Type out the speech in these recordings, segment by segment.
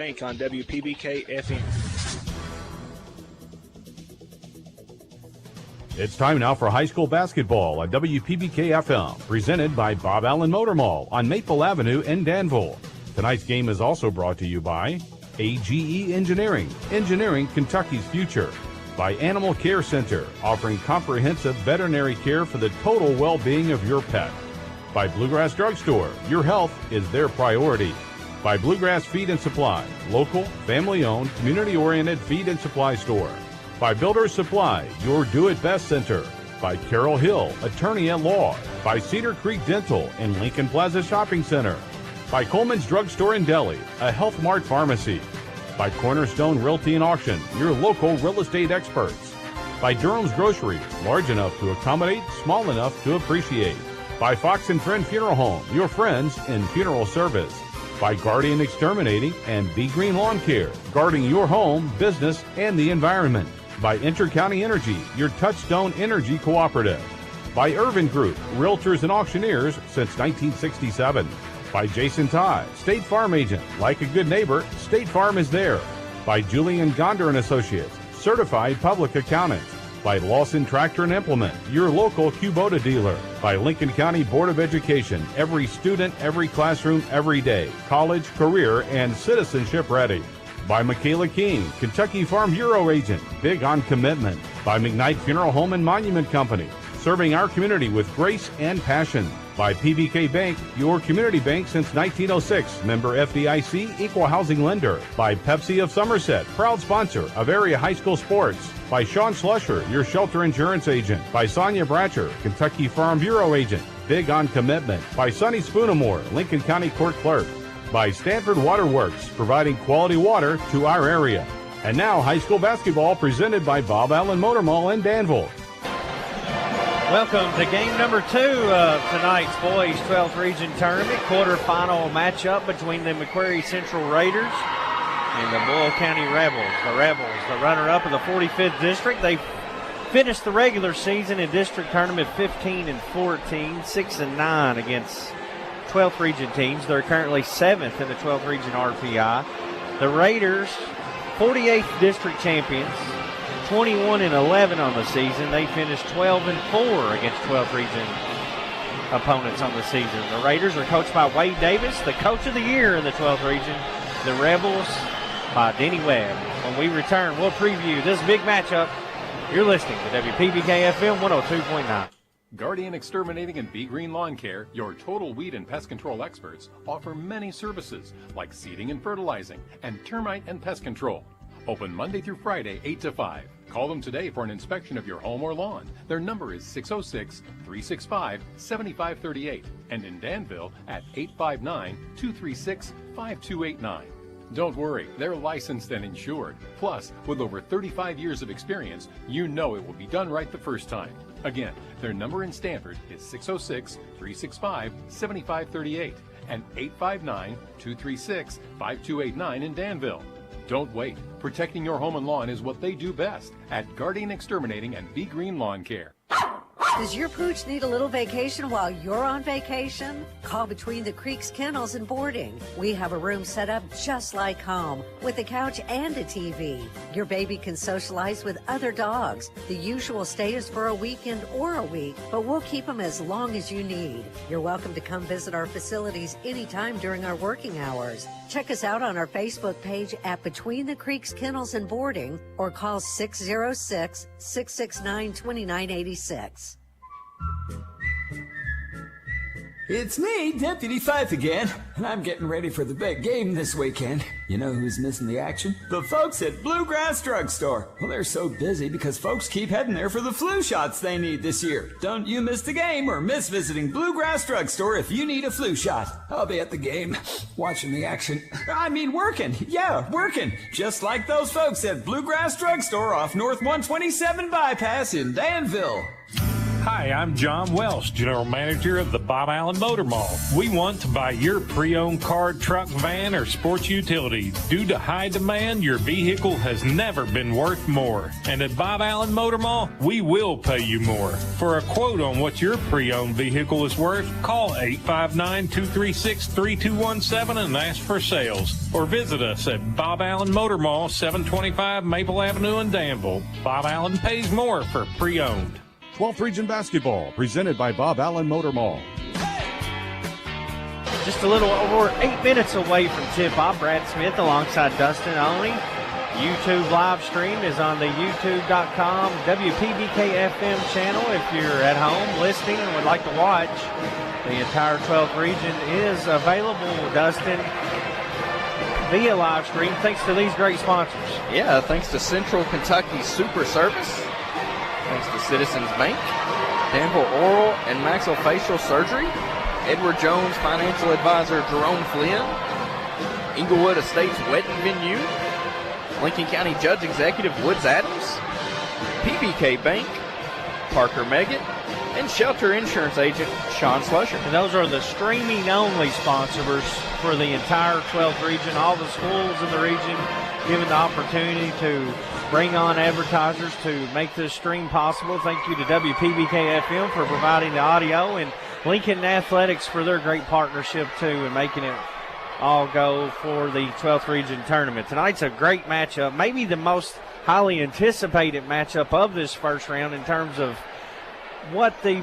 Bank on WPBK FM. It's time now for high school basketball on WPBK FM, presented by Bob Allen Motor Mall on Maple Avenue in Danville. Tonight's game is also brought to you by AGE Engineering, engineering Kentucky's future. By Animal Care Center, offering comprehensive veterinary care for the total well-being of your pet. By Bluegrass Drugstore, your health is their priority. By Bluegrass Feed and Supply, local, family-owned, community-oriented feed and supply store. By Builder's Supply, your do-it-best center. By Carol Hill, attorney at law. By Cedar Creek Dental and Lincoln Plaza Shopping Center. By Coleman's Drugstore in Delhi, a Health Mart pharmacy. By Cornerstone Realty and Auction, your local real estate experts. By Jerome's Grocery, large enough to accommodate, small enough to appreciate. By Fox and Friend Funeral Home, your friends in funeral service. By Guardian Exterminating and Be Green Lawn Care, guarding your home, business, and the environment. By Intercounty Energy, your Touchstone Energy Cooperative. By Irvin Group, Realtors and Auctioneers since 1967. By Jason Todd, State Farm Agent. Like a good neighbor, State Farm is there. By Julian Gonder and Associates, Certified Public Accountants. By Lawson Tractor and Implement, your local Kubota dealer. By Lincoln County Board of Education, every student, every classroom, every day. College, career, and citizenship ready. By Michaela King, Kentucky Farm Bureau Agent, big on commitment. By McKnight Funeral Home and Monument Company, serving our community with grace and passion. By PBK Bank, your community bank since 1906, member FDIC, equal housing lender. By Pepsi of Somerset, proud sponsor of area high school sports. By Sean Slusher, your shelter insurance agent. By Sonia Bratcher, Kentucky Farm Bureau agent, big on commitment. By Sonny Spoonamore, Lincoln County Court Clerk. By Stanford Waterworks, providing quality water to our area. And now, high school basketball presented by Bob Allen Motor Mall in Danville. Welcome to game number 2 of tonight's Boys 12th Region Tournament. Quarterfinal matchup between the McCreary Central Raiders and the Boyle County Rebels. The Rebels, the runner-up of the 45th District. They finished the regular season in district tournament 15-14, 6-9 against 12th Region teams. They're currently 7th in the 12th Region RPI. The Raiders, 48th District champions, 21-11 on the season. They finished 12-4 against 12th Region opponents on the season. The Raiders are coached by Wade Davis, the coach of the year in the 12th Region. The Rebels by Denny Webb. When we return, we'll preview this big matchup. You're listening to WPBK FM 102.9. Guardian Exterminating and Be Green Lawn Care, your total weed and pest control experts, offer many services like seeding and fertilizing and termite and pest control. Open Monday through Friday, 8 to 5. Call them today for an inspection of your home or lawn. Their number is 606-365-7538 and in Danville at 859-236-5289. Don't worry, they're licensed and insured. Plus, with over 35 years of experience, you know it will be done right the first time. Again, their number in Stanford is 606-365-7538 and 859-236-5289 in Danville. Don't wait. Protecting your home and lawn is what they do best at Guardian Exterminating and Be Green Lawn Care. Does your pooch need a little vacation while you're on vacation? Call Between the Creeks Kennels and Boarding. We have a room set up just like home with a couch and a TV. Your baby can socialize with other dogs. The usual stay is for a weekend or a week, but we'll keep them as long as you need. You're welcome to come visit our facilities anytime during our working hours. Check us out on our Facebook page at Between the Creeks Kennels and Boarding or call 606-669-2986. It's me, Deputy Fife again, and I'm getting ready for the big game this weekend. You know who's missing the action? The folks at Bluegrass Drugstore. Well, they're so busy because folks keep heading there for the flu shots they need this year. Don't you miss the game or miss visiting Bluegrass Drugstore if you need a flu shot. I'll be at the game, watching the action. I mean working. Yeah, working. Just like those folks at Bluegrass Drugstore off North 127 Bypass in Danville. Hi, I'm John Welsh, General Manager of the Bob Allen Motor Mall. We want to buy your pre-owned car, truck, van, or sports utility. Due to high demand, your vehicle has never been worth more. And at Bob Allen Motor Mall, we will pay you more. For a quote on what your pre-owned vehicle is worth, call 859-236-3217 and ask for sales. Or visit us at Bob Allen Motor Mall, 725 Maple Avenue in Danville. Bob Allen pays more for pre-owned. 12th Region Basketball, presented by Bob Allen Motor Mall. Just a little over 8 minutes away from tip-off. Brad Smith alongside Dustin Oney. YouTube live stream is on the youtube.com WPBK FM channel. If you're at home listening and would like to watch, the entire 12th region is available, Dustin, via live stream, thanks to these great sponsors. Yeah, thanks to Central Kentucky Super Service. Thanks to Citizens Bank, Danville Oral and Maxillofacial Surgery, Edward Jones Financial Advisor Jerome Flynn, Englewood Estates Wedding Venue, Lincoln County Judge Executive Woods Adams, PBK Bank, Parker Meggit, and Shelter Insurance Agent Sean Slusher. And those are the streaming-only sponsors for the entire 12th region. All the schools in the region given the opportunity to bring on advertisers to make this stream possible. Thank you to WPBK FM for providing the audio, and Lincoln Athletics for their great partnership, too, and making it all go for the 12th region tournament. Tonight's a great matchup, maybe the most highly anticipated matchup of this first round in terms of what the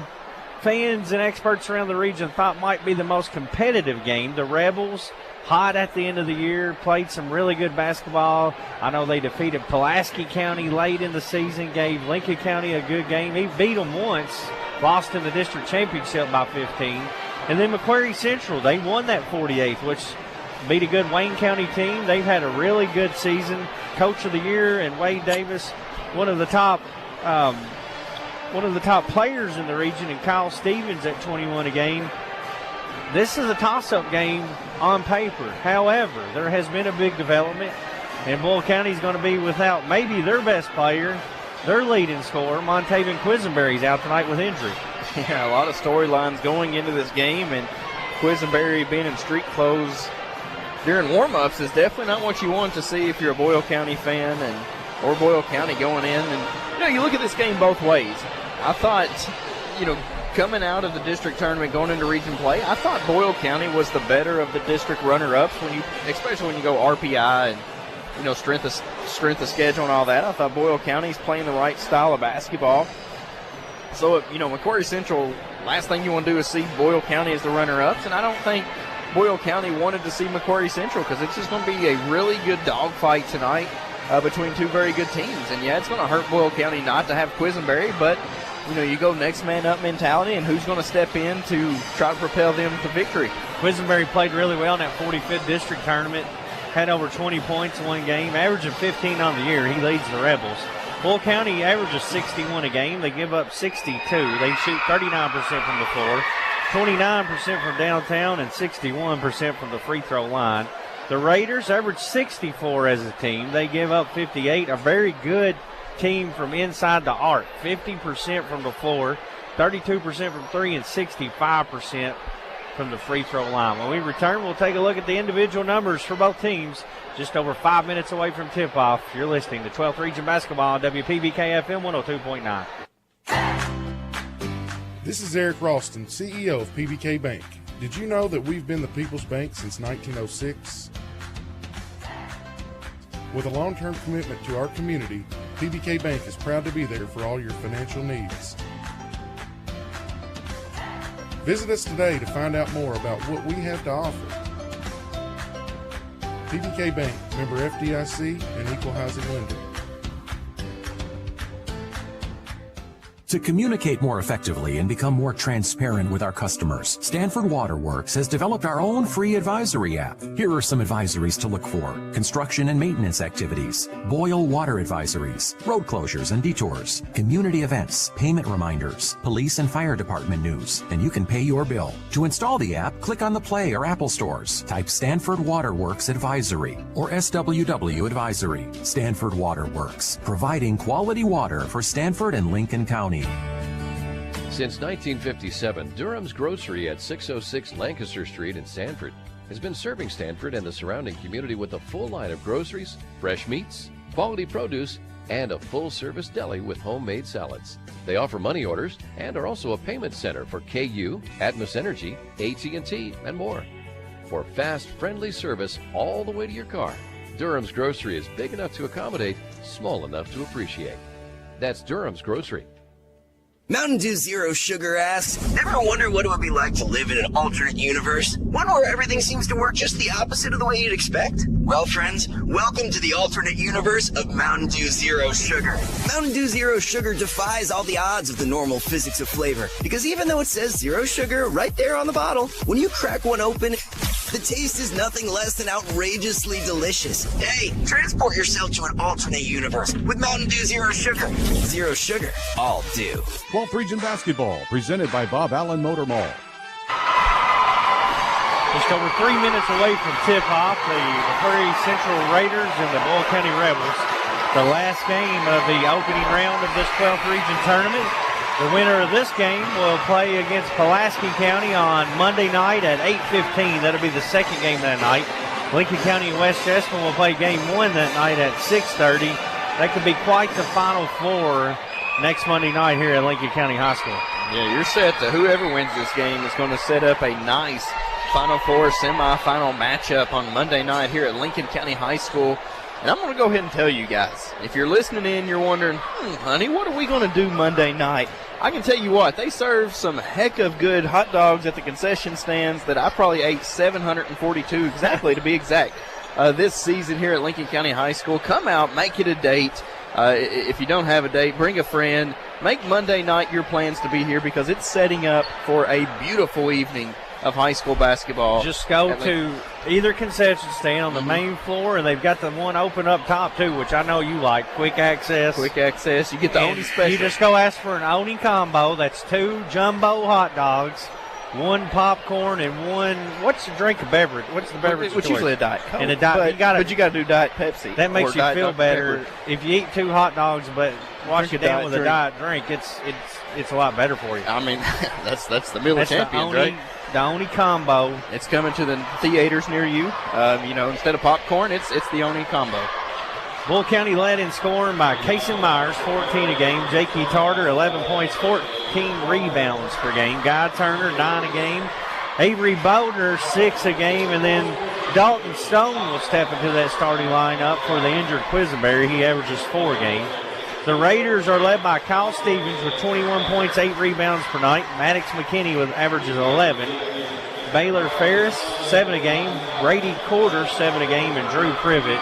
fans and experts around the region thought might be the most competitive game. The Rebels, hot at the end of the year, played some really good basketball. I know they defeated Pulaski County late in the season, gave Lincoln County a good game. He beat them once, lost in the district championship by 15. And then McCreary Central, they won that 48th, which beat a good Wayne County team. They've had a really good season. Coach of the Year and Wade Davis, one of the top players in the region, and Kyle Stevens at 21 a game. This is a toss-up game on paper. However, there has been a big development, and Boyle County is going to be without maybe their best player, their leading scorer, Montaven Quisenberry's out tonight with injury. Yeah, a lot of storylines going into this game, and Quisenberry being in street clothes during warm-ups is definitely not what you want to see if you're a Boyle County fan or Boyle County going in. And, you look at this game both ways. I thought, coming out of the district tournament, going into region play, I thought Boyle County was the better of the district runner-ups, especially when you go RPI and, strength of schedule and all that. I thought Boyle County's playing the right style of basketball. So, McCreary Central, last thing you want to do is see Boyle County as the runner-ups, and I don't think Boyle County wanted to see McCreary Central because it's just going to be a really good dogfight tonight between two very good teams. And, yeah, it's going to hurt Boyle County not to have Quisenberry, but you go next man up mentality, and who's going to step in to try to propel them to victory. Quisenberry played really well in that 45th district tournament, had over 20 points in one game, averaging 15 on the year. He leads the Rebels. Boyle County averages 61 a game. They give up 62. They shoot 39% from the floor, 29% from downtown, and 61% from the free throw line. The Raiders average 64 as a team. They give up 58, a very good team from inside the arc, 50% from the floor, 32% from three, and 65% from the free throw line. When we return, we'll take a look at the individual numbers for both teams. Just over 5 minutes away from tip-off. You're listening to 12th Region Basketball on WPBK FM 102.9. This is Eric Ralston, CEO of PBK Bank. Did you know that we've been the People's Bank since 1906? With a long-term commitment to our community, PBK Bank is proud to be there for all your financial needs. Visit us today to find out more about what we have to offer. PBK Bank, member FDIC and equal housing lender. To communicate more effectively and become more transparent with our customers, Stanford Waterworks has developed our own free advisory app. Here are some advisories to look for: construction and maintenance activities, Boyle water advisories, road closures and detours, community events, payment reminders, police and fire department news, and you can pay your bill. To install the app, click on the Play or Apple stores. Type Stanford Waterworks Advisory or SWW Advisory. Stanford Waterworks, providing quality water for Stanford and Lincoln County. Since 1957, Durham's Grocery at 606 Lancaster Street in Sanford has been serving Sanford and the surrounding community with a full line of groceries, fresh meats, quality produce, and a full-service deli with homemade salads. They offer money orders and are also a payment center for KU, Atmos Energy, AT&T, and more. For fast, friendly service all the way to your car, Durham's Grocery is big enough to accommodate, small enough to appreciate. That's Durham's Grocery. Mountain Dew Zero Sugar asks, ever wonder what it would be like to live in an alternate universe? One where everything seems to work just the opposite of the way you'd expect? Well, friends, welcome to the alternate universe of Mountain Dew Zero Sugar. Mountain Dew Zero Sugar defies all the odds of the normal physics of flavor, because even though it says zero sugar right there on the bottle, when you crack one open, the taste is nothing less than outrageously delicious. Hey, transport yourself to an alternate universe with Mountain Dew Zero Sugar. Zero sugar, all dew. 12th Region Basketball, presented by Bob Allen Motor Mall. Just over 3 minutes away from tip-off, the McCreary Central Raiders and the Boyle County Rebels. The last game of the opening round of this 12th Region Tournament. The winner of this game will play against Pulaski County on Monday night at 8:15. That'll be the second game that night. Lincoln County and West Chessman will play game one that night at 6:30. That could be quite the Final Four next Monday night here at Lincoln County High School. Yeah, you're set to whoever wins this game is going to set up a nice Final Four semifinal matchup on Monday night here at Lincoln County High School. And I'm going to go ahead and tell you guys, if you're listening in, you're wondering, honey, what are we going to do Monday night? I can tell you what, they serve some heck of good hot dogs at the concession stands that I probably ate 742 exactly to be exact this season here at Lincoln County High School. Come out, make it a date. If you don't have a date, bring a friend. Make Monday night your plans to be here because it's setting up for a beautiful evening of high school basketball. Just go to either concession stand on the main floor, and they've got the one open up top too, which I know you like. Quick access. Quick access. You get the Oni special. You just go ask for an Oni combo. That's 2 jumbo hot dogs, 1 popcorn, and 1. What's the drink of beverage? What's the beverage? It's usually a Diet Coke. And a diet, but you got to do Diet Pepsi. That makes you feel better. Pepper. If you eat 2 hot dogs, but wash it down with a diet drink, it's a lot better for you. I mean, that's the Miller Champions, right? The Oni combo. It's coming to the theaters near you. Instead of popcorn, it's the Oni combo. Bull County led in scoring by Kason Myers, 14 a game. J.K. Tarter, 11 points, 14 rebounds per game. Guy Turner, 9 a game. Avery Bowder, 6 a game. And then Dalton Stone will step into that starting lineup for the injured Quisenberry. He averages 4 a game. The Raiders are led by Kyle Stevens with 21 points, 8 rebounds per night. Maddox McKinney with averages 11. Baylor Ferris, 7 a game. Brady Corder, 7 a game. And Drew Privet,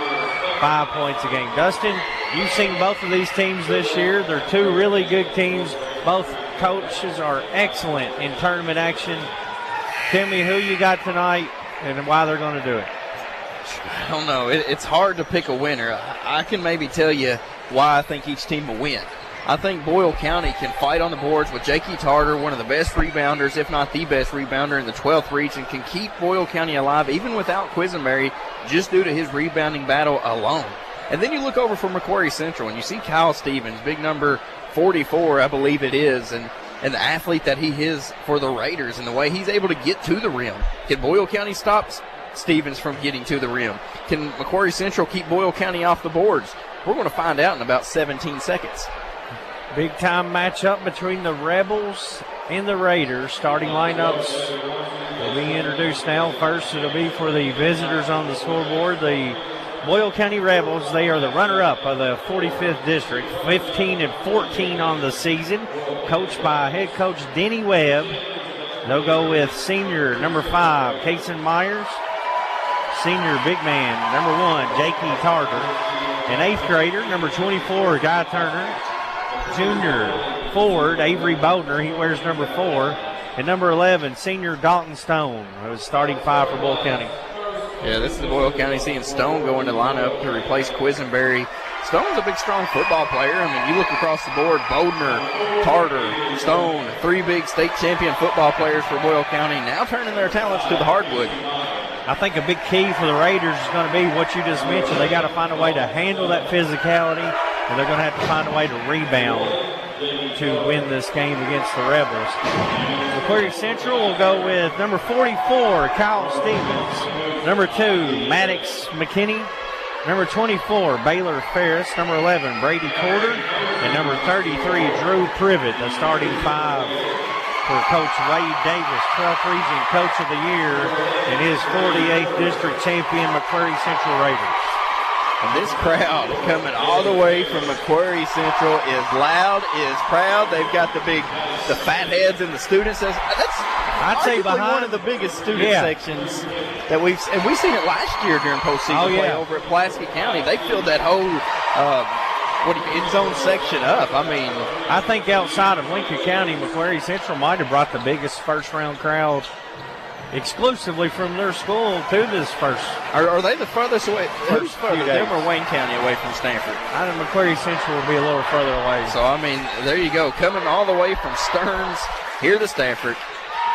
5 points a game. Dustin, you've seen both of these teams this year. They're 2 really good teams. Both coaches are excellent in tournament action. Tell me who you got tonight and why they're going to do it. I don't know. It's hard to pick a winner. I can maybe tell you why I think each team will win. I think Boyle County can fight on the boards with J.K. Tarter, one of the best rebounders, if not the best rebounder in the 12th region, can keep Boyle County alive even without Quisenberry just due to his rebounding battle alone. And then you look over for McCreary Central and you see Kyle Stevens, big number 44, I believe it is, and the athlete that he is for the Raiders and the way he's able to get to the rim. Can Boyle County stop Stevens from getting to the rim? Can McCreary Central keep Boyle County off the boards? We're going to find out in about 17 seconds. Big-time matchup between the Rebels and the Raiders. Starting lineups will be introduced now. First, it'll be for the visitors on the scoreboard. The Boyle County Rebels, they are the runner-up of the 45th District, 15-14 on the season, coached by head coach Denny Webb. They'll go with senior number 5, Kason Myers, senior big man number 1, J.K. Tarter, and 8th grader number 24, Guy Turner, junior forward Avery Bodner, he wears number 4, and number 11, senior Dalton Stone, who's starting 5 for Boyle County. Yeah, this is Boyle County seeing Stone go into lineup to replace Quisenberry. Stone's a big, strong football player. I mean, you look across the board, Bodner, Tarter, Stone, 3 big state champion football players for Boyle County, now turning their talents to the hardwood. I think a big key for the Raiders is going to be what you just mentioned. They got to find a way to handle that physicality, and they're going to have to find a way to rebound to win this game against the Rebels. McCreary Central will go with number 44, Kyle Stevens, number 2, Maddox McKinney, number 24, Baylor Ferris, number 11, Brady Porter, and number 33, Drew Privet, the starting 5 for Coach Wade Davis, 12th Region Coach of the Year, and his 48th District Champion McCreary Central Raiders. And this crowd coming all the way from McCreary Central is loud, is proud. They've got the fat heads in the student section. That's I'd say behind one of the biggest student sections that we've seen it last year during postseason play over at Pulaski County. They filled that whole end zone section up. I mean, I think outside of Lincoln County, McCreary Central might have brought the biggest first round crowd exclusively from their school to this first. Are they the furthest away? Who's further, them or Wayne County away from Stanford? I think McCreary Central will be a little further away. So, I mean, there you go. Coming all the way from Stearns here to Stanford.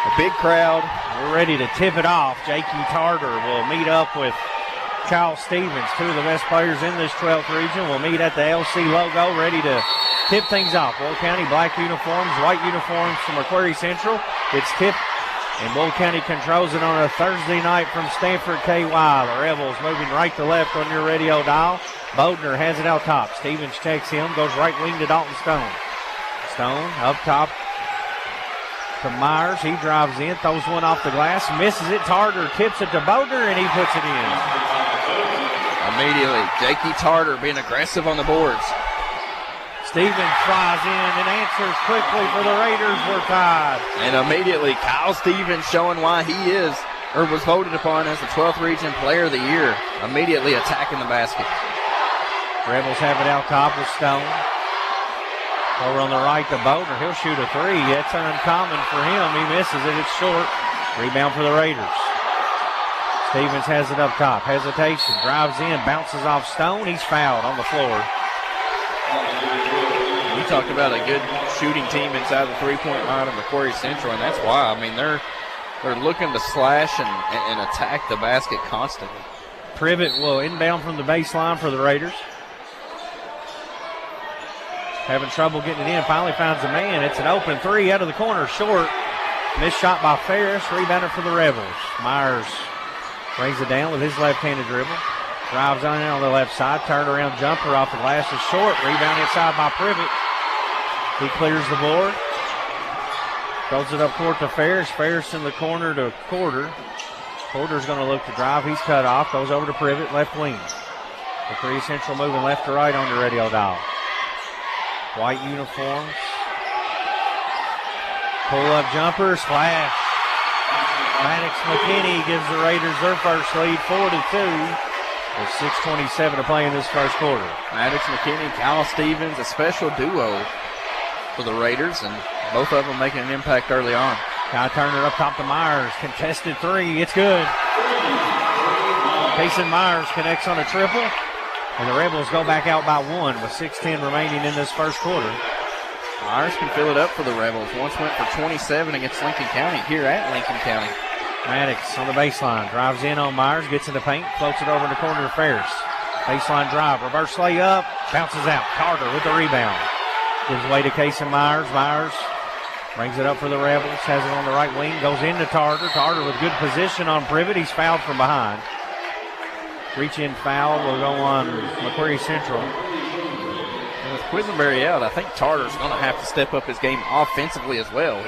A big crowd. We're ready to tip it off. Jakey Tarter will meet up with Kyle Stevens, 2 of the best players in this 12th region. Will meet at the LC logo, ready to tip things off. Boyle County black uniforms, white uniforms from McCreary Central. It's tipped. And Boyle County controls it on a Thursday night from Stanford KY. The Rebels moving right to left on your radio dial. Bodner has it out top. Stevens checks him, goes right wing to Dalton Stone. Stone up top to Myers. He drives in, throws one off the glass, misses it. Tarter tips it to Bodner, and he puts it in. Immediately, Jakey Tarter being aggressive on the boards. Stevens flies in and answers quickly for the Raiders. We're tied. And immediately, Kyle Stevens showing why he is, or was voted upon as the 12th Region Player of the Year. Immediately attacking the basket. Rebels have it out top with Stone. Over on the right to Bodner. He'll shoot a 3. It's uncommon for him. He misses it. It's short. Rebound for the Raiders. Stevens has it up top. Hesitation. Drives in. Bounces off Stone. He's fouled on the floor. You talked about a good shooting team inside the three-point line of McCreary Central, and that's why. I mean, they're looking to slash and attack the basket constantly. Privet will inbound from the baseline for the Raiders. Having trouble getting it in. Finally finds a man. It's an open 3 out of the corner. Short. Missed shot by Ferris. Rebounder for the Rebels. Myers brings it down with his left-handed dribble. Drives on the left side. Turnaround jumper off the glass is short. Rebound inside by Privet. He clears the board. Throws it up court to Ferris. Ferris in the corner to Porter. Porter's going to look to drive. He's cut off. Goes over to Privet, left wing. McCreary Central moving left to right on the radio dial. White uniforms. Pull-up jumper. Splash. Maddox McKinney gives the Raiders their first lead, 4-2. With 6:27 to play in this first quarter. Maddox McKinney, Kyle Stevens, a special duo for the Raiders, and both of them making an impact early on. Guy Turner up top to Myers. Contested 3. It's good. Payson Myers connects on a triple, and the Rebels go back out by 1 with 6:10 remaining in this first quarter. Myers can fill it up for the Rebels. Once went for 27 against Lincoln County here at Lincoln County. Maddox on the baseline, drives in on Myers, gets in the paint, floats it over in the corner to Ferris. Baseline drive, reverse layup, bounces out. Carter with the rebound. Gives way to Casey Myers. Myers brings it up for the Rebels, has it on the right wing, goes into Tarter. Tarter with good position on Privet. He's fouled from behind. Reach-in foul will go on McCreary Central. And with Quisenberry out, I think Tarter's going to have to step up his game offensively as well.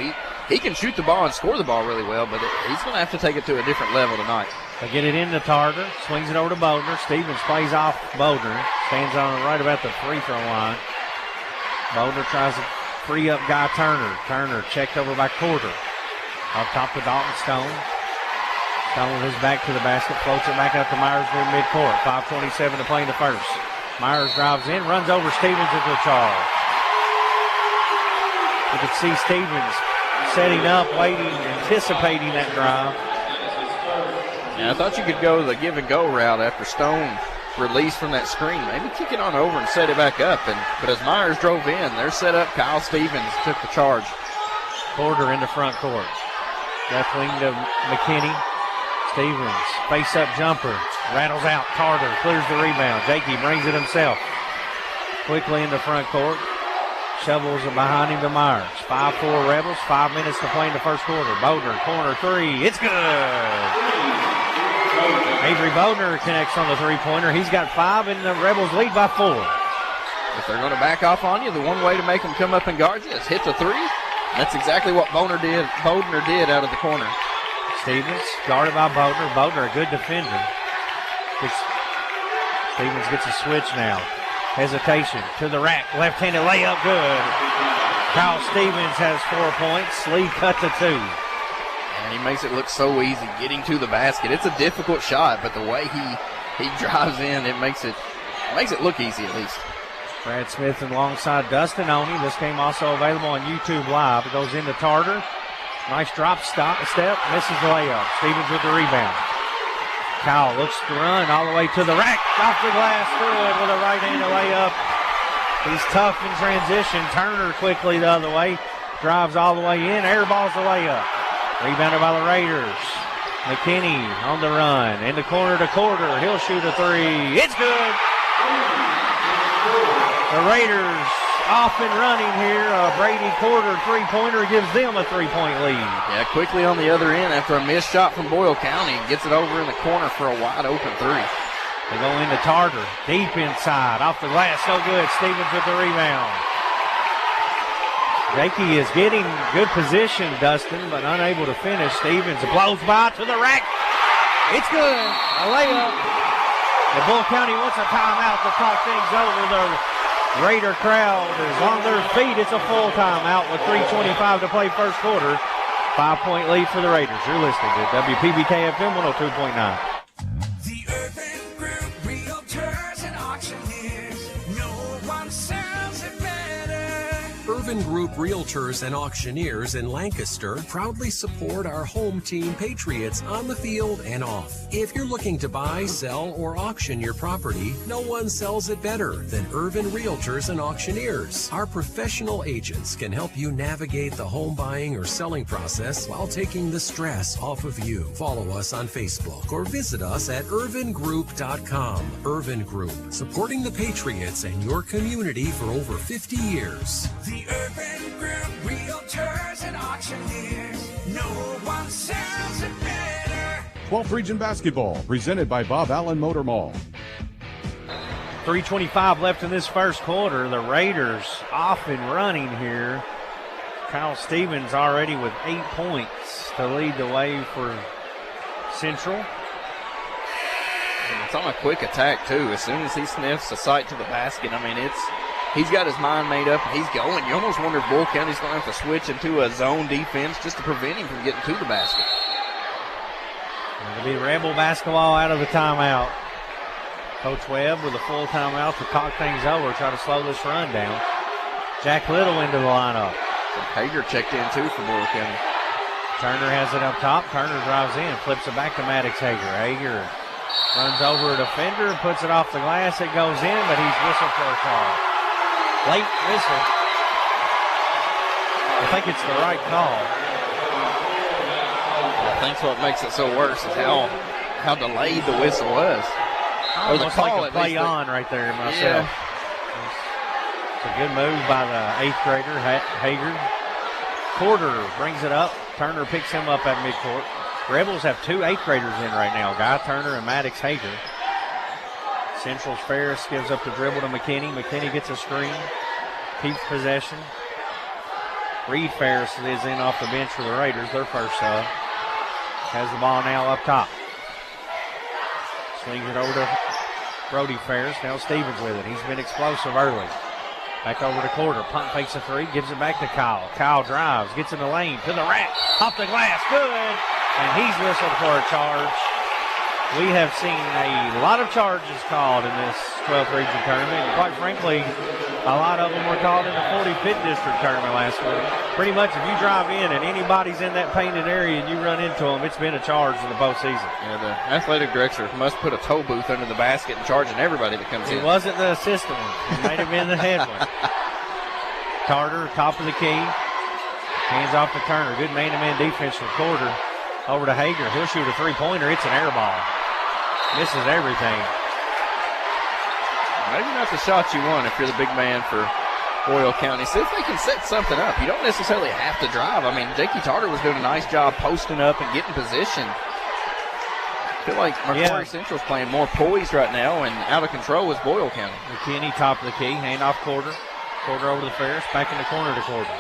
He can shoot the ball and score the ball really well, but he's going to have to take it to a different level tonight. They get it into Tarter, swings it over to Bodner. Stevens plays off Bodner, stands on right about the free throw line. Bodner tries to free up Guy Turner. Turner checked over by Porter. Up top to Dalton Stone. Stone with his back to the basket, floats it back out to Myers near midcourt. 5:27 to play in the first. Myers drives in, runs over Stevens into the charge. You can see Stevens setting up, waiting, anticipating that drive. Yeah, I thought you could go the give and go route after Stone released from that screen. Maybe kick it on over and set it back up. But as Myers drove in, they're set up. Kyle Stevens took the charge. Porter in the front court. Left wing to McKinney. Stevens, face up jumper. Rattles out. Carter clears the rebound. Jakey brings it himself. quickly in the front court. Shovels it behind him to Myers. 5-4 Rebels, 5 minutes to play in the first quarter. Bodner, corner three. It's good. Avery Bodner connects on the three-pointer. He's got 5, and the Rebels lead by 4. If they're going to back off on you, the one way to make them come up and guard you is hit the three. That's exactly what Bodner did out of the corner. Stevens guarded by Bodner. Bodner, a good defender. Stevens gets a switch now. Hesitation to the rack. Left-handed layup, good. Kyle Stevens has 4 points. Lee cut to 2. And he makes it look so easy getting to the basket. It's a difficult shot, but the way he drives in, it makes it look easy at least. Brad Smith alongside Dustin Oney. This game also available on YouTube Live. It goes into Tarter. Nice drop step. Misses the layup. Stevens with the rebound. Kyle looks to run all the way to the rack. Off the glass. Good with a right-handed layup. He's tough in transition. Turner quickly the other way. Drives all the way in. Airballs the layup. Rebounded by the Raiders. McKinney on the run. In the corner to Quarter. He'll shoot a three. It's good. The Raiders off and running here. Brady Quarter three-pointer gives them a 3-point lead. Yeah, quickly on the other end after a missed shot from Boyle County. Gets it over in the corner for a wide-open three. They go into Tarter. Deep inside. Off the glass. So good. Stevens with the rebound. Jakey is getting good position, Dustin, but unable to finish. Stevens blows by to the rack. It's good. A layup. The Boyle County wants a timeout to talk things over. The Raider crowd is on their feet. It's a full timeout with 3:25 to play first quarter. 5-point lead for the Raiders. You're listening to WPBK FM 102.9. The Urban Group Realtors and Auctioneers. No one sells it better. Urban Group Realtors and Auctioneers in Lancaster proudly support our home team Patriots on the field and off. If you're looking to buy, sell, or auction your property, no one sells it better than Urban Realtors and Auctioneers. Our professional agents can help you navigate the home buying or selling process while taking the stress off of you. Follow us on Facebook or visit us at urvangroup.com. Urban Group, supporting the Patriots and your community for over 50 years. The Urban Group Realtors and Auctioneers. No one sells it better. 12th Region Basketball, presented by Bob Allen Motor Mall. 3:25 left in this first quarter. The Raiders off and running here. Kyle Stevens already with 8 points to lead the way for Central. And it's on a quick attack, too. As soon as he sniffs a sight to the basket, I mean, he's got his mind made up. He's going. You almost wonder if Boyle County's going to have to switch into a zone defense just to prevent him from getting to the basket. It'll be Rebel basketball out of the timeout. Coach Webb with a full timeout to talk things over, try to slow this run down. Jack Little into the lineup. Hager checked in, too, for Boyle County. Turner has it up top. Turner drives in, flips it back to Maddox Hager. Hager runs over a defender, puts it off the glass. It goes in, but he's whistled for a call. Late whistle. I think it's the right call. I think what makes it so worse is how delayed the whistle was. Or the call, like a play on right there myself. Yeah. It's a good move by the 8th grader, Hager. Quarter brings it up. Turner picks him up at midcourt. Rebels have 2 8th graders in right now, Guy Turner and Maddox Hager. Central's Ferris gives up the dribble to McKinney. McKinney gets a screen, keeps possession. Reed Ferris is in off the bench for the Raiders, their first sub. Has the ball now up top. Swings it over to Brody Ferris. Now Stevens with it. He's been explosive early. Back over to Quarter. Punt fakes a three. Gives it back to Kyle. Kyle drives. Gets in the lane. To the rack. Off the glass. Good. And he's whistled for a charge. We have seen a lot of charges called in this 12th region tournament. And quite frankly, a lot of them were called in the 45th district tournament last week. Pretty much if you drive in and anybody's in that painted area and you run into them, it's been a charge in the postseason. Yeah, the athletic director must put a toll booth under the basket and charging everybody that comes in. It wasn't the assistant one. It might have been the head one. Carter, top of the key. Hands off to Turner. Good man-to-man defense from Quarter. Over to Hager. He'll shoot a three-pointer. It's an air ball. Misses everything. Maybe not the shot you want if you're the big man for Boyle County. See if they can set something up. You don't necessarily have to drive. I mean, Jakey Tarter was doing a nice job posting up and getting position. I feel like McCreary Central's playing more poised right now, and out of control is Boyle County. McKinney, top of the key, handoff quarter. Quarter over to Ferris, back in the corner to quarter.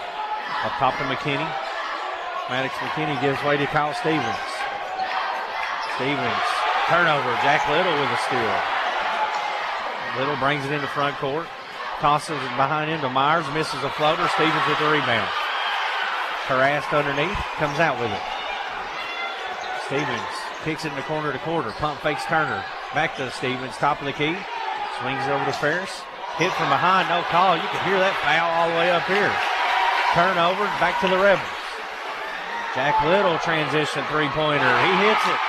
Up top to McKinney. Maddox McKinney gives way to Kyle Stevens. Stevens, turnover. Jack Little with a steal. Little brings it into front court. Tosses it behind him to Myers, misses a floater. Stevens with the rebound. Harassed underneath, comes out with it. Stevens kicks it in the corner to quarter. Pump fakes Turner. Back to Stevens, top of the key. Swings it over to Ferris. Hit from behind, no call. You can hear that foul all the way up here. Turnover, back to the Rebels. Jack Little transition three-pointer. He hits it.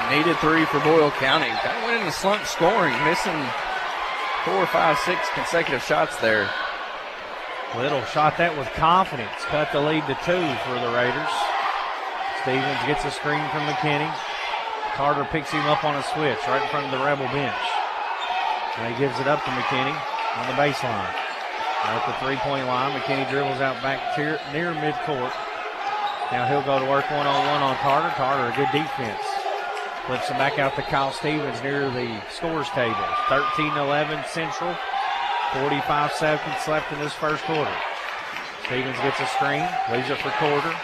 Needed three for Boyle County. Kind of went into slump scoring, missing 4, 5, 6 consecutive shots there. Little shot that with confidence. Cut the lead to 2 for the Raiders. Stevens gets a screen from McKinney. Carter picks him up on a switch right in front of the Rebel bench. And he gives it up to McKinney on the baseline. At the three-point line, McKinney dribbles out back near midcourt. Now he'll go to work one-on-one on Carter. Carter, a good defense. Flips him back out to Kyle Stevens near the scores table. 13-11 Central. 45 seconds left in this first quarter. Stevens gets a screen, leaves it for Carter.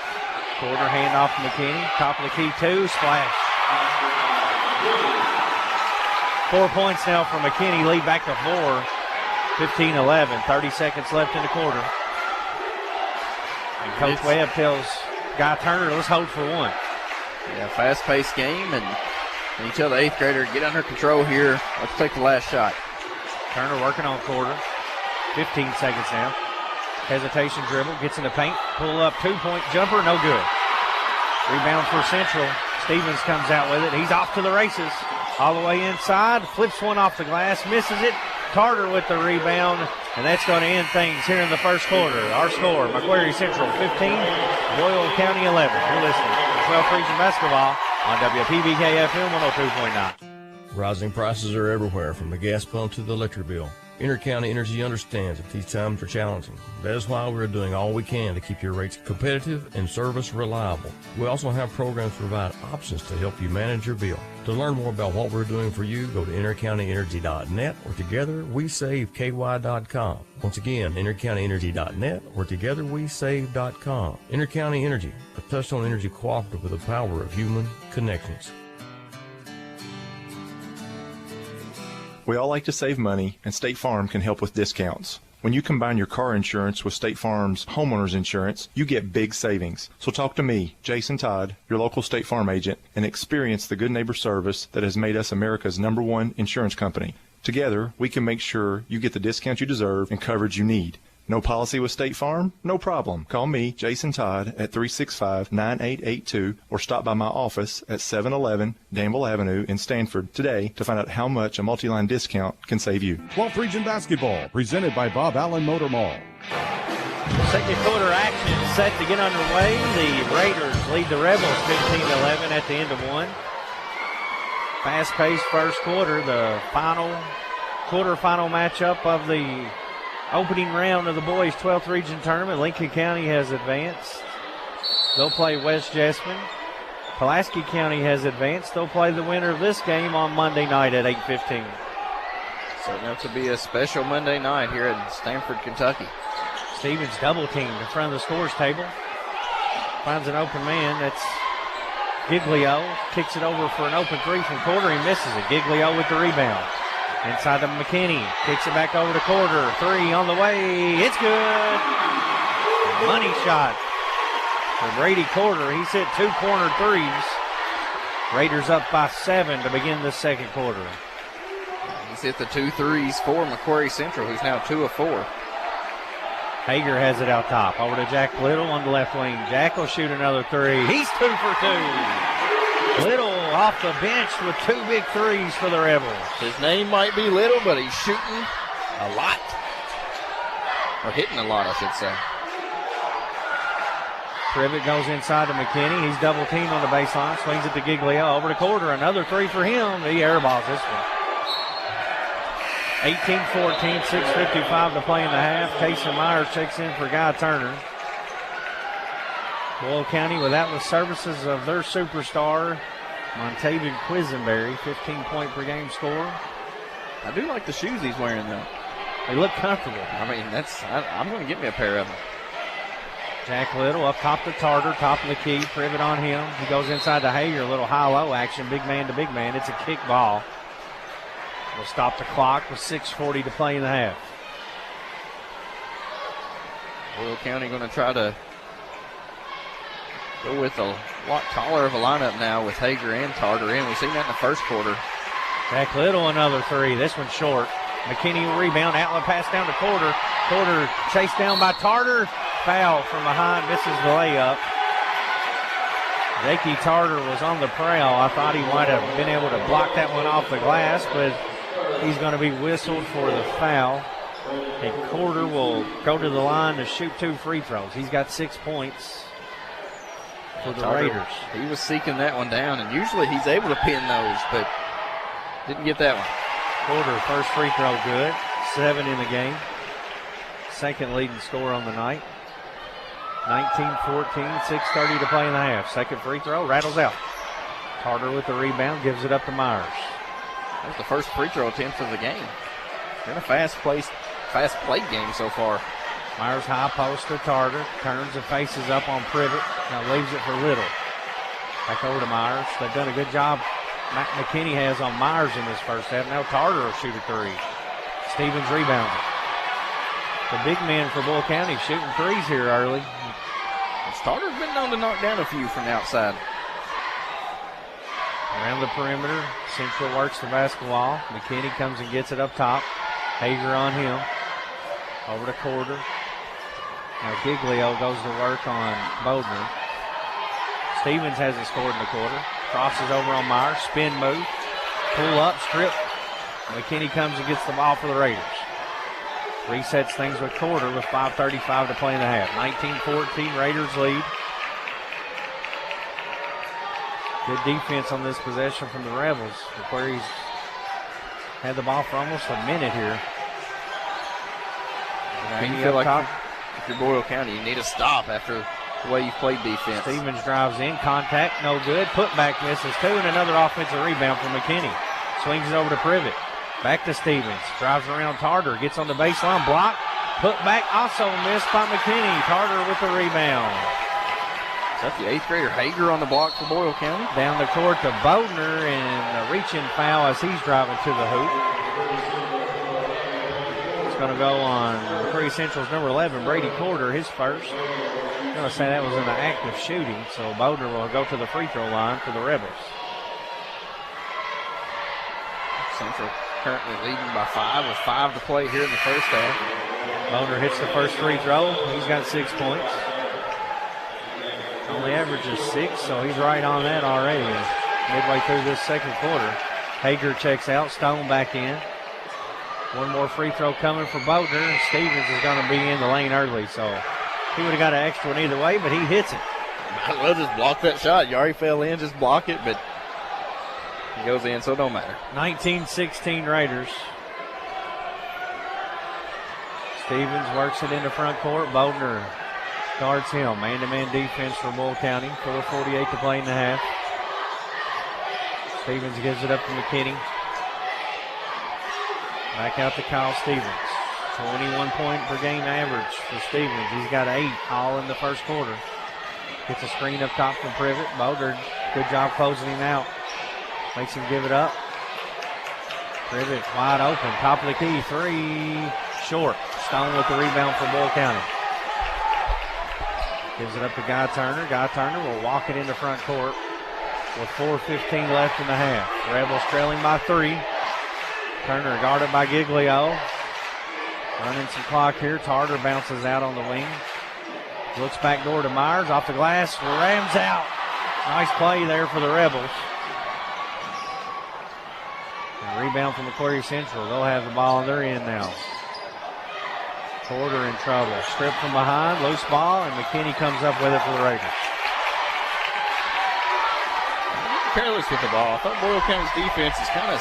Carter handoff to McKinney. Top of the key, 2, splash. 4 points now for McKinney. Lead back to 4. 15-11. 30 seconds left in the quarter. And Coach Webb tells Guy Turner, let's hold for 1. Yeah, fast-paced game, and you tell the 8th grader, get under control here. Let's take the last shot. Turner working on quarter. 15 seconds now. Hesitation dribble, gets in the paint, pull up, 2-point jumper, no good. Rebound for Central. Stevens comes out with it. He's off to the races. All the way inside, flips one off the glass, misses it. Carter with the rebound, and that's going to end things here in the first quarter. Our score, McCreary Central 15, Boyle County 11. You're listening to 12th Region Basketball on WPBK FM 102.9. Rising prices are everywhere, from the gas pump to the electric bill. Intercounty Energy understands that these times are challenging. That is why we're doing all we can to keep your rates competitive and service reliable. We also have programs to provide options to help you manage your bill. To learn more about what we're doing for you, go to intercountyenergy.net or togetherwesave.ky.com. Once again, intercountyenergy.net or togetherwesave.com. Intercounty Energy, a touchstone energy cooperative with the power of human connections. We all like to save money, and State Farm can help with discounts. When you combine your car insurance with State Farm's homeowner's insurance, you get big savings. So talk to me, Jason Todd, your local State Farm agent, and experience the good neighbor service that has made us America's #1 insurance company. Together, we can make sure you get the discount you deserve and coverage you need. No policy with State Farm? No problem. Call me, Jason Todd, at 365-9882 or stop by my office at 711 Danville Avenue in Stanford today to find out how much a multi-line discount can save you. 12th Region Basketball, presented by Bob Allen Motor Mall. Second quarter action set to get underway. The Raiders lead the Rebels 15-11 at the end of 1. Fast-paced first quarter, the quarterfinal matchup of the opening round of the boys' 12th Region Tournament. Lincoln County has advanced. They'll play West Jessamine. Pulaski County has advanced. They'll play the winner of this game on Monday night at 8:15. Setting up to be a special Monday night here in Stanford, Kentucky. Stevens double-teamed in front of the scores table. Finds an open man. That's Giglio. Kicks it over for an open three from Carter. He misses it. Giglio with the rebound. Inside to McKinney. Kicks it back over to Carter. 3 on the way. It's good. Money shot for Brady Carter. He's hit 2 corner threes. Raiders up by 7 to begin the second quarter. He's hit the 2 threes for McCreary Central, who's now 2 of 4. Hager has it out top. Over to Jack Little on the left wing. Jack will shoot another 3. He's 2 for 2. Little off the bench with 2 big threes for the Rebels. His name might be Little, but he's shooting a lot. Or hitting a lot, I should say. Privet goes inside to McKinney. He's double teamed on the baseline. Swings it to Giglio. Over the quarter. Another three for him. He airballs this one. 18-14, 6:55 to play in the half. Casey Myers checks in for Guy Turner. Boyle County without the services of their superstar, Montavian Quisenberry, 15-point per game scorer. I do like the shoes he's wearing, though. They look comfortable. I mean, I'm going to get me a pair of them. Jack Little up top to Tarter, top of the key. Privet on him. He goes inside to Hager. A little high-low action, big man to big man. It's a kick ball. We'll stop the clock with 6:40 to play in the half. Boyle County going to try to go with a lot taller of a lineup now with Hager and Tarter in. We've seen that in the first quarter. Jack Little, another three. This one's short. McKinney will rebound. Outlet pass down to Quarter. Quarter chased down by Tarter. Foul from behind. Misses the layup. Jakey Tarter was on the prowl. I thought he might have been able to block that one off the glass, but he's going to be whistled for the foul. And Quarter will go to the line to shoot 2 free throws. He's got 6 points for the Tarter, Raiders. He was seeking that one down, and usually he's able to pin those, but didn't get that one. Quarter, first free throw good. 7 in the game. Second leading scorer on the night. 19-14, 6:30 to play in the half. Second free throw, rattles out. Tarter with the rebound, gives it up to Myers. That was the first free throw attempt of the game. Been a fast-played game so far. Myers high post to Tarter. Turns and faces up on Privet. Now leaves it for Little. Back over to Myers. They've done a good job. Matt McKinney has on Myers in this first half. Now Tarter will shoot a three. Stevens rebounds it. The big man for Boyle County shooting threes here early. Tarter's been known to knock down a few from the outside. Around the perimeter, Central works the basketball. McKinney comes and gets it up top. Hager on him. Over to Quarter. Now Giglio goes to work on Bodner. Stevens hasn't scored in the quarter. Crosses over on Myers. Spin move. Pull up, strip. McKinney comes and gets the ball for the Raiders. Resets things with Quarter with 5:35 to play in the half. 19-14, Raiders lead. Good defense on this possession from the Rebels. McCreary's had the ball for almost a minute here. You feel like if you're Boyle County, you need a stop after the way you've played defense. Stevens drives in, contact, no good. Putback misses too, and another offensive rebound from McKinney. Swings it over to Privet. Back to Stevens. Drives around Tarter. Gets on the baseline. Block. Putback also missed by McKinney. Tarter with the rebound. Is that the 8th grader Hager on the block for Boyle County? Down the court to Bodner, and a reaching foul as he's driving to the hoop. It's going to go on McCreary Central's number 11, Brady Quarter, his first. I'm going to say that was an active shooting, so Bodner will go to the free throw line for the Rebels. Central currently leading by 5 with 5 to play here in the first half. Bodner hits the first free throw. He's got 6 points. Only averages 6, so he's right on that already. Midway through this second quarter. Hager checks out. Stone back in. One more free throw coming for Bodner. Stevens is going to be in the lane early, so he would have got an extra one either way, but he hits it. Might as well just block that shot. You already fell in, just block it, but he goes in, so it don't matter. 19-16 Raiders. Stevens works it into front court. Bodner guards him. Man-to-man defense for Boyle County. 4:48 to play in the half. Stevens gives it up to McKinney. Back out to Kyle Stevens. 21 point per game average for Stevens. He's got 8 all in the first quarter. Gets a screen up top from Privet. Bodner, good job closing him out. Makes him give it up. Privet wide open. Top of the key. 3 short. Stone with the rebound for Boyle County. Gives it up to Guy Turner. Guy Turner will walk it into front court with 4:15 left in the half. Rebels trailing by 3. Turner guarded by Giglio. Running some clock here. Tarter bounces out on the wing. Looks back door to Myers. Off the glass. Rams out. Nice play there for the Rebels. And rebound from McCreary Central. They'll have the ball on their end now. Porter in trouble. Strip from behind, loose ball, and McKinney comes up with it for the Raiders. Careless with the ball. I thought Boyle County's defense has kind of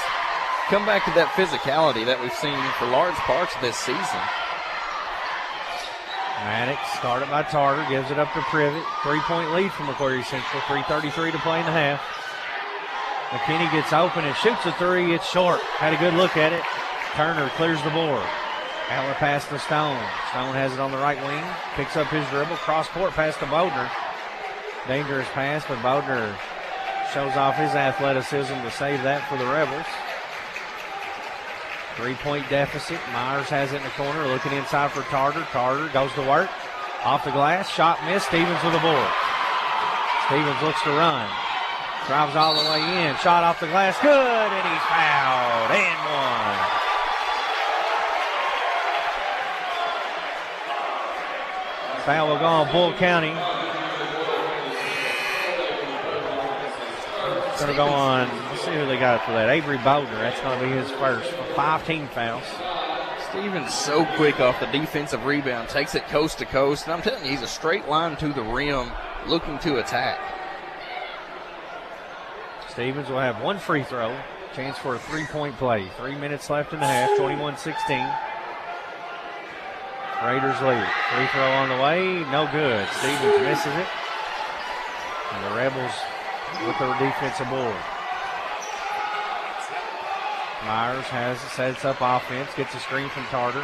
come back to that physicality that we've seen for large parts of this season. Maddox started by Tarter, gives it up to Privet. 3-point lead from McCreary Central. 3:33 to play in the half. McKinney gets open and shoots a three. It's short. Had a good look at it. Turner clears the board. Outlet pass to Stone. Stone has it on the right wing. Picks up his dribble. Cross court pass to Bodner. Dangerous pass, but Bodner shows off his athleticism to save that for the Rebels. 3-point deficit. Myers has it in the corner. Looking inside for Tarter. Tarter goes to work. Off the glass. Shot missed. Stevens with the board. Stevens looks to run. Drives all the way in. Shot off the glass. Good. And he's fouled. And one. Foul will go on Boyle County. It's going to go on, let's see who they got for that. Avery Bowder. That's going to be his first. 5 team fouls. Stevens so quick off the defensive rebound. Takes it coast to coast. And I'm telling you, he's a straight line to the rim looking to attack. Stevens will have 1 free throw. Chance for a 3-point play. 3 minutes left in the half. 21-16. Raiders lead. Free throw on the way. No good. Stevens misses it. And the Rebels with their defensive board. Myers sets up offense. Gets a screen from Tarter.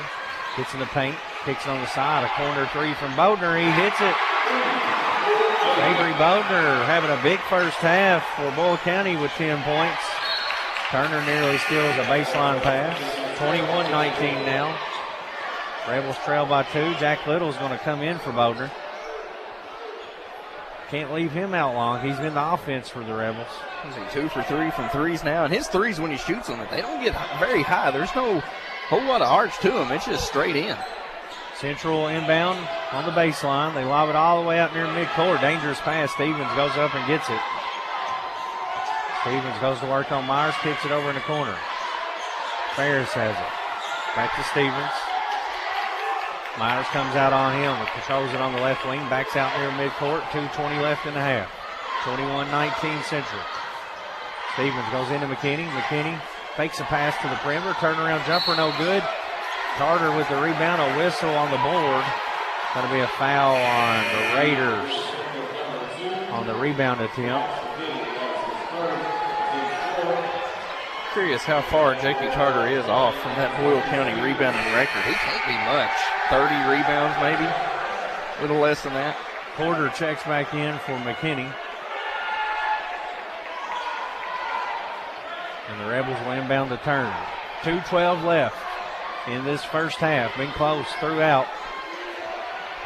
Gets in the paint. Kicks it on the side. A corner three from Bodner. He hits it. Avery Bodner having a big first half for Boyle County with 10 points. Turner nearly steals a baseline pass. 21-19 now. Rebels trail by 2. Jack Little's going to come in for Bodner. Can't leave him out long. He's been the offense for the Rebels. He's 2 for 3 from threes now. And his threes, when he shoots them, they don't get very high. There's no whole lot of arch to them. It's just straight in. Central inbound on the baseline. They lob it all the way out near midcourt. Dangerous pass. Stevens goes up and gets it. Stevens goes to work on Myers. Kicks it over in the corner. Ferris has it. Back to Stevens. Myers comes out on him, controls it on the left wing, backs out near midcourt, 2:20 left in the half. 21-19 Central. Stevens goes into McKinney. McKinney fakes a pass to the perimeter, turnaround jumper, no good. Carter with the rebound, a whistle on the board. Going to be a foul on the Raiders on the rebound attempt. Curious how far J.P. Carter is off from that Boyle County rebounding record. He can't be much. 30 rebounds maybe, a little less than that. Porter checks back in for McKinney. And the Rebels will inbound the turn. 2:12 left in this first half. Been close throughout.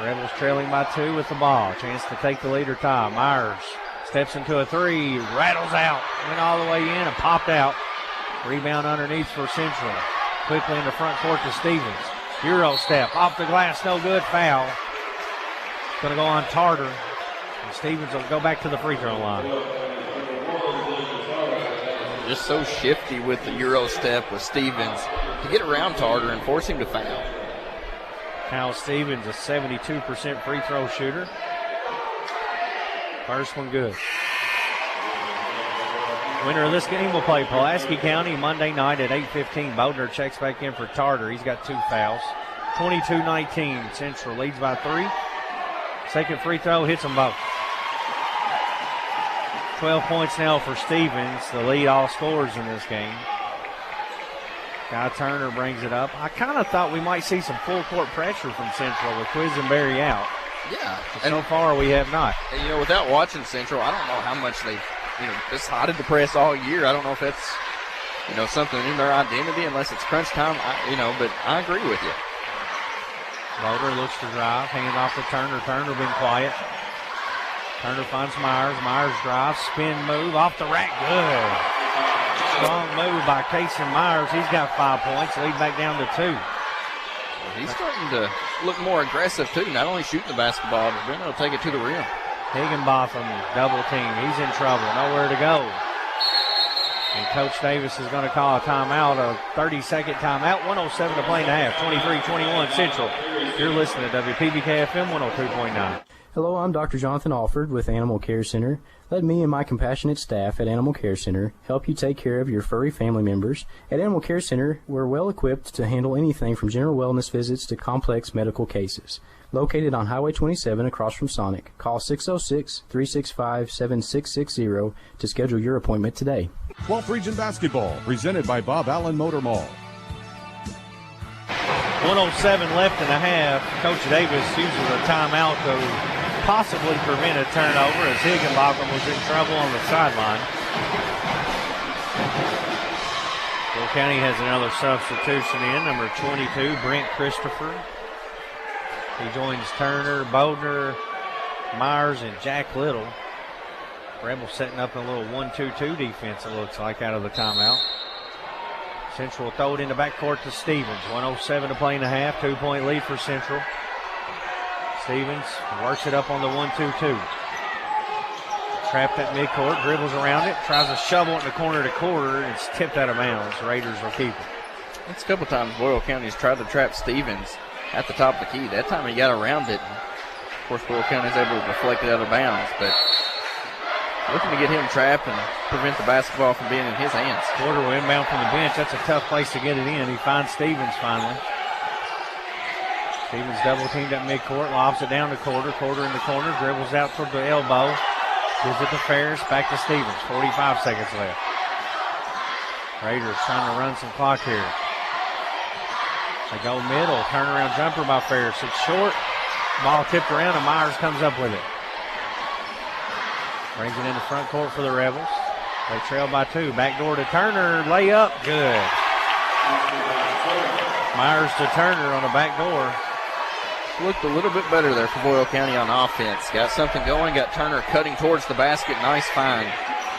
Rebels trailing by 2 with the ball. Chance to take the lead or tie. Myers steps into a three, rattles out, went all the way in and popped out. Rebound underneath for Central. Quickly in the front court to Stevens. Euro step off the glass, no good. Foul. Going to go on Tarter. And Stevens will go back to the free throw line. Just so shifty with the Euro step with Stevens to get around Tarter and force him to foul. Kyle Stevens, a 72% free throw shooter. First one good. Winner of this game will play Pulaski County Monday night at 8:15. Bodner checks back in for Tarter. He's got 2 fouls. 22-19. Central leads by 3. Second free throw hits them both. 12 points now for Stevens, the lead all scorers in this game. Guy Turner brings it up. I kind of thought we might see some full court pressure from Central with Quisenberry out. Yeah. But so far we have not. And, without watching Central, I don't know how much they've decided to press all year. I don't know if that's, something in their identity unless it's crunch time, but I agree with you. Boulder looks to drive, hand off to Turner. Turner been quiet. Turner finds Myers. Myers drives, spin move off the rack. Good. Strong move by Casey Myers. He's got 5 points. Lead back down to 2. He's starting to look more aggressive, too. Not only shooting the basketball, but being able to take it to the rim. Higginbotham double team. He's in trouble. Nowhere to go. And Coach Davis is going to call a timeout, a 30-second timeout. 1:07 to play in the half. 23-21 Central. You're listening to WPBK FM 102.9. Hello, I'm Dr. Jonathan Alford with Animal Care Center. Let me and my compassionate staff at Animal Care Center help you take care of your furry family members. At Animal Care Center, we're well equipped to handle anything from general wellness visits to complex medical cases. Located on Highway 27 across from Sonic, call 606-365-7660 to schedule your appointment today. 12th Region Basketball, presented by Bob Allen Motor Mall. 1:07 left in the half. Coach Davis uses a timeout to possibly prevent a turnover as Higginbotham was in trouble on the sideline. Boyle County has another substitution in, number 22, Brent Christopher. He joins Turner, Bodner, Myers, and Jack Little. Rebels setting up a little 1-2-2 defense, it looks like, out of the timeout. Central will throw it in the backcourt to Stevens. 1:07 to play in the half. 2-point lead for Central. Stevens works it up on the 1-2-2. Trapped at midcourt, dribbles around it, tries to shovel it in the corner to quarter, and it's tipped out of bounds. Raiders will keep it. That's a couple times Boyle County's tried to trap Stevens at the top of the key. That time he got around it. Of course, Boyle County's able to deflect it out of bounds, but looking to get him trapped and prevent the basketball from being in his hands. Porter will inbound from the bench. That's a tough place to get it in. He finds Stevens finally. Stevens double teamed at midcourt, lobs it down to Quarter. Quarter in the corner, dribbles out toward the elbow. Gives it to Ferris, back to Stevens. 45 seconds left. Raiders trying to run some clock here. They go middle, turnaround jumper by Ferris. It's short. Ball tipped around and Myers comes up with it. Brings it into front court for the Rebels. They trail by 2. Backdoor to Turner. Layup. Good. Myers to Turner on the backdoor. Looked a little bit better there for Boyle County on offense. Got something going. Got Turner cutting towards the basket. Nice find.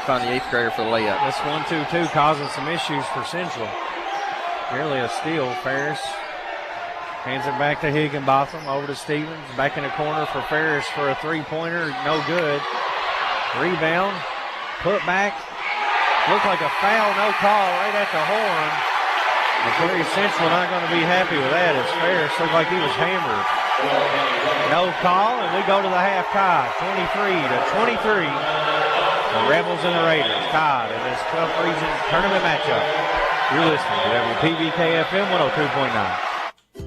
Find the 8th grader for the layup. This 1-2-2 causing some issues for Central. Nearly a steal. Ferris hands it back to Higginbotham. Over to Stevens. Back in the corner for Ferris for a three-pointer. No good. Rebound, put back, looked like a foul, no call, right at the horn. McCreary Central not going to be happy with that as Ferris looked like he was hammered. No call, and we go to the half tie, 23-23. The Rebels and the Raiders tied in this 12th region tournament matchup. You're listening to WPBK FM 102.9.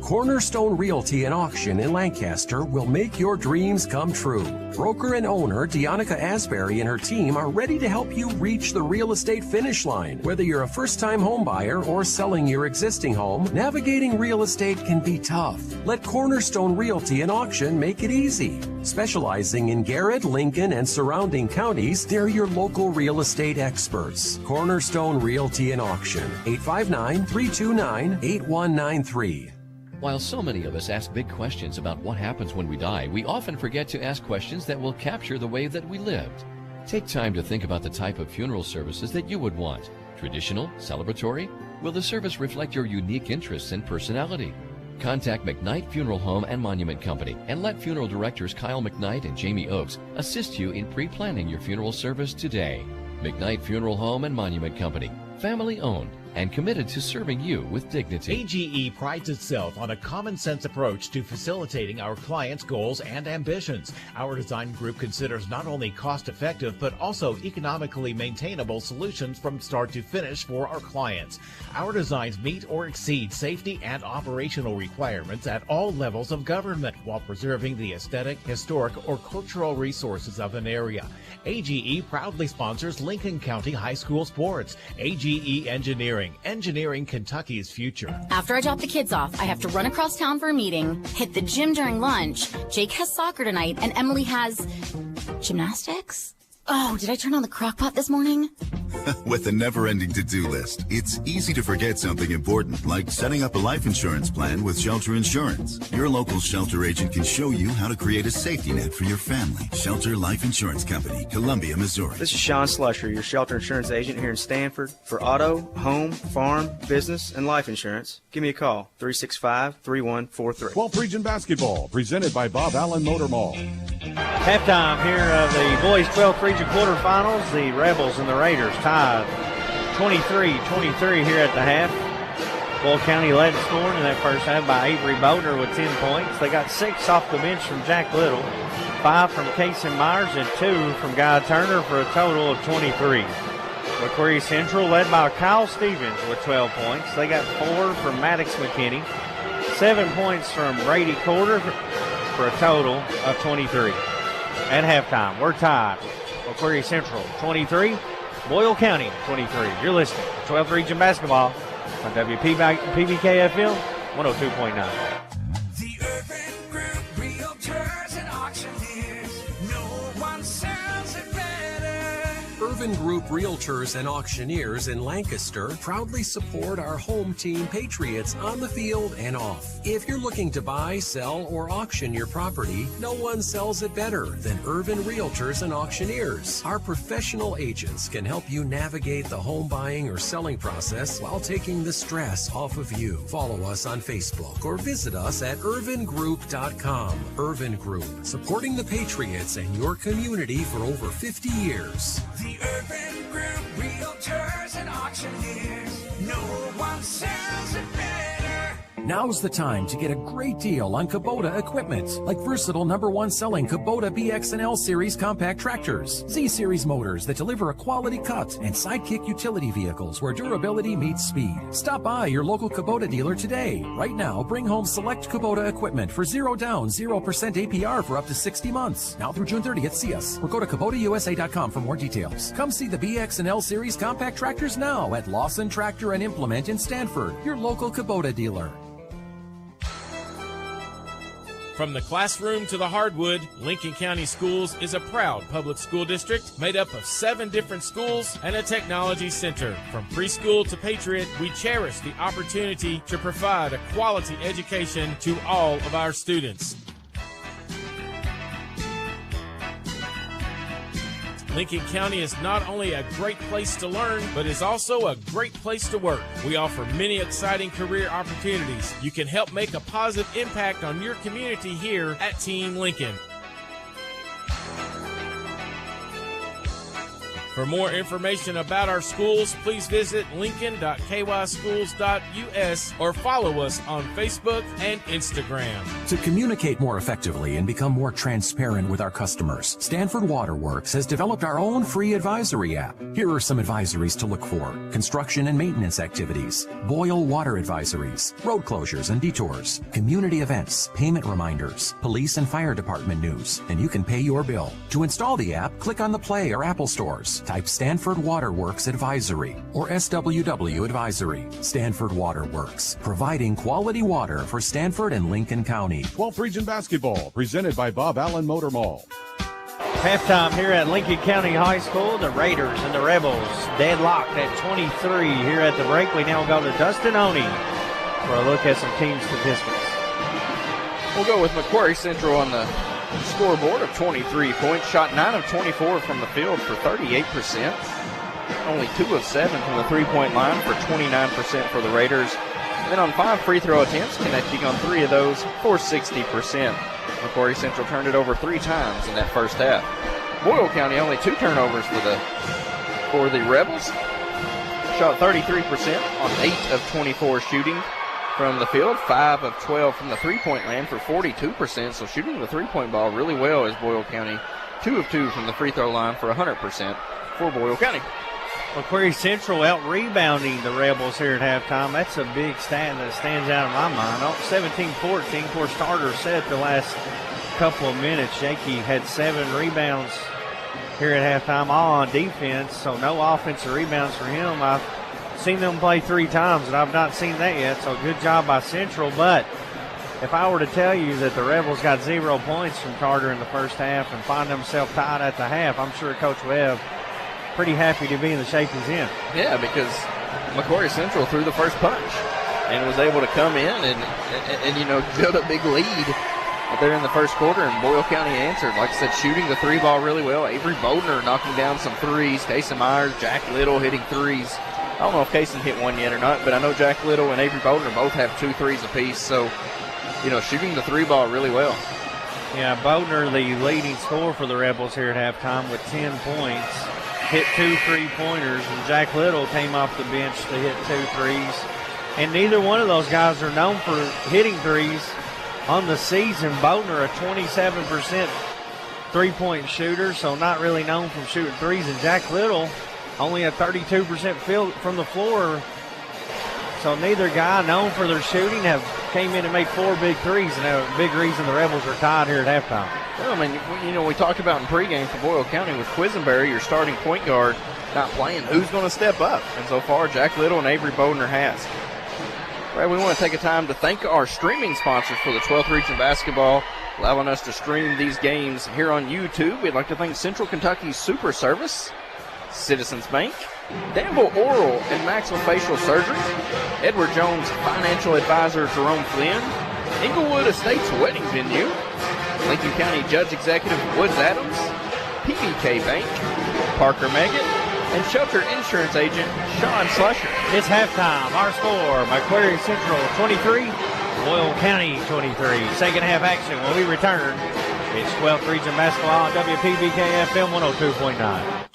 Cornerstone Realty and Auction in Lancaster will make your dreams come true. Broker and owner Deonica Asbury and her team are ready to help you reach the real estate finish line. Whether you're a first-time home buyer or selling your existing home, navigating real estate can be tough. Let Cornerstone Realty and Auction make it easy. Specializing in Garrett, Lincoln, and surrounding counties, they're your local real estate experts. Cornerstone Realty and Auction, 859-329-8193. While so many of us ask big questions about what happens when we die, we often forget to ask questions that will capture the way that we lived. Take time to think about the type of funeral services that you would want. Traditional? Celebratory? Will the service reflect your unique interests and personality? Contact McKnight Funeral Home and Monument Company and let funeral directors Kyle McKnight and Jamie Oakes assist you in pre-planning your funeral service today. McKnight Funeral Home and Monument Company, family owned and committed to serving you with dignity. AGE prides itself on a common-sense approach to facilitating our clients' goals and ambitions. Our design group considers not only cost-effective but also economically maintainable solutions from start to finish for our clients. Our designs meet or exceed safety and operational requirements at all levels of government while preserving the aesthetic, historic, or cultural resources of an area. AGE proudly sponsors Lincoln County High School sports. AGE Engineering, engineering Kentucky's future. After I drop the kids off, I have to run across town for a meeting, hit the gym during lunch. Jake has soccer tonight, and Emily has gymnastics? Oh, did I turn on the crock pot this morning? With a never-ending to-do list, it's easy to forget something important, like setting up a life insurance plan with Shelter Insurance. Your local Shelter agent can show you how to create a safety net for your family. Shelter Life Insurance Company, Columbia, Missouri. This is Sean Slusher, your Shelter Insurance agent here in Stanford. For auto, home, farm, business, and life insurance, give me a call, 365-3143. 12th Region Basketball, presented by Bob Allen Motor Mall. Halftime here of the boys 12th region quarterfinals. The Rebels and the Raiders tied 23-23 here at the half. Boyle County led scoring in that first half by Avery Bodner with 10 points. They got 6 off the bench from Jack Little, 5 from Casey Myers, and 2 from Guy Turner for a total of 23. McCreary Central led by Kyle Stevens with 12 points. They got 4 from Maddox McKinney, 7 points from Brady Corder for a total of 23. At halftime, we're tied. McCreary Central 23, Boyle County 23. You're listening to 12th Region Basketball on PBK FM 102.9. The Urban Group Realtors and Auctioneers. No one sells it better. Urban Group Realtors and Auctioneers in Lancaster proudly support our home team Patriots on the field and off. If you're looking to buy, sell, or auction your property, no one sells it better than Urban Realtors and Auctioneers. Our professional agents can help you navigate the home buying or selling process while taking the stress off of you. Follow us on Facebook or visit us at urvangroup.com. Urban Group, supporting the Patriots and your community for over 50 years. The Urban Group Realtors and Auctioneers. No one sells it better. Now's the time to get a great deal on Kubota equipment, like versatile #1 selling Kubota BX and L Series compact tractors, Z Series motors that deliver a quality cut, and Sidekick utility vehicles where durability meets speed. Stop by your local Kubota dealer today. Right now, bring home select Kubota equipment for 0 down, 0% APR for up to 60 months. Now through June 30th, see us or go to KubotaUSA.com for more details. Come see the BX and L Series compact tractors now at Lawson Tractor and Implement in Stanford, your local Kubota dealer. From the classroom to the hardwood, Lincoln County Schools is a proud public school district made up of 7 different schools and a technology center. From preschool to Patriot, we cherish the opportunity to provide a quality education to all of our students. Lincoln County is not only a great place to learn, but is also a great place to work. We offer many exciting career opportunities. You can help make a positive impact on your community here at Team Lincoln. For more information about our schools, please visit lincoln.kyschools.us or follow us on Facebook and Instagram. To communicate more effectively and become more transparent with our customers, Stanford Waterworks has developed our own free advisory app. Here are some advisories to look for: construction and maintenance activities, Boyle water advisories, road closures and detours, community events, payment reminders, police and fire department news, and you can pay your bill. To install the app, click on the Play or Apple stores. Type Stanford Waterworks Advisory or SWW Advisory. Stanford Waterworks, providing quality water for Stanford and Lincoln County. 12th Region Basketball, presented by Bob Allen Motor Mall. Halftime here at Lincoln County High School. The Raiders and the Rebels deadlocked at 23 here at the break. We now go to Dustin Oney for a look at some team statistics. We'll go with McCreary Central on the scoreboard of 23 points. Shot 9 of 24 from the field for 38%. Only 2 of 7 from the three-point line for 29% for the Raiders. Then on 5 free throw attempts, connecting on 3 of those for 60%. McCreary Central turned it over 3 times in that first half. Boyle County only 2 turnovers for the Rebels. Shot 33% on 8 of 24 shooting from the field, 5 of 12 from the three-point land for 42%. So shooting the three-point ball really well is Boyle County. 2 of 2 from the free throw line for 100% for Boyle County. McCreary Central out-rebounding the Rebels here at halftime. That's a big stat that stands out in my mind. 17-14, of course, starter set the last couple of minutes. Jakey had 7 rebounds here at halftime, all on defense, so no offensive rebounds for him. I've seen them play 3 times, and I've not seen that yet, so good job by Central. But if I were to tell you that the Rebels got 0 points from Carter in the first half and find themselves tied at the half, I'm sure Coach Webb pretty happy to be in the shape he's in. Yeah, because McCreary Central threw the first punch and was able to come in and build a big lead there in the first quarter, and Boyle County answered. Like I said, shooting the 3 ball really well. Avery Bodner knocking down some threes. Casey Myers, Jack Little hitting threes. I don't know if Casey hit one yet or not, but I know Jack Little and Avery Bodner both have 2 threes apiece. So, shooting the 3 ball really well. Yeah, Bodner, the leading scorer for the Rebels here at halftime with 10 points. hit 2 3-pointers, and Jack Little came off the bench to hit 2 threes. And neither one of those guys are known for hitting threes on the season. Bodner, a 27% three-point shooter, so not really known for shooting threes. And Jack Little, only a 32% field from the floor. So neither guy known for their shooting have came in and made 4 big threes, and a big reason the Rebels are tied here at halftime. Well, I mean, we talked about in pregame for Boyle County with Quisenberry, your starting point guard, not playing. Who's going to step up? And so far, Jack Little and Avery Bodner has. Well, we want to take a time to thank our streaming sponsors for the 12th Region Basketball, allowing us to stream these games here on YouTube. We'd like to thank Central Kentucky Super Service, Citizens Bank, Danville Oral and Maxillofacial Surgery, Edward Jones Financial Advisor Jerome Flynn, Englewood Estates Wedding Venue, Lincoln County Judge Executive Woods Adams, PBK Bank, Parker Meggit, and Shelter Insurance Agent Sean Slusher. It's halftime. Our score, McCreary Central 23, Boyle County 23. Second half action when we return. It's 12th Region Basketball on WPBK FM 102.9.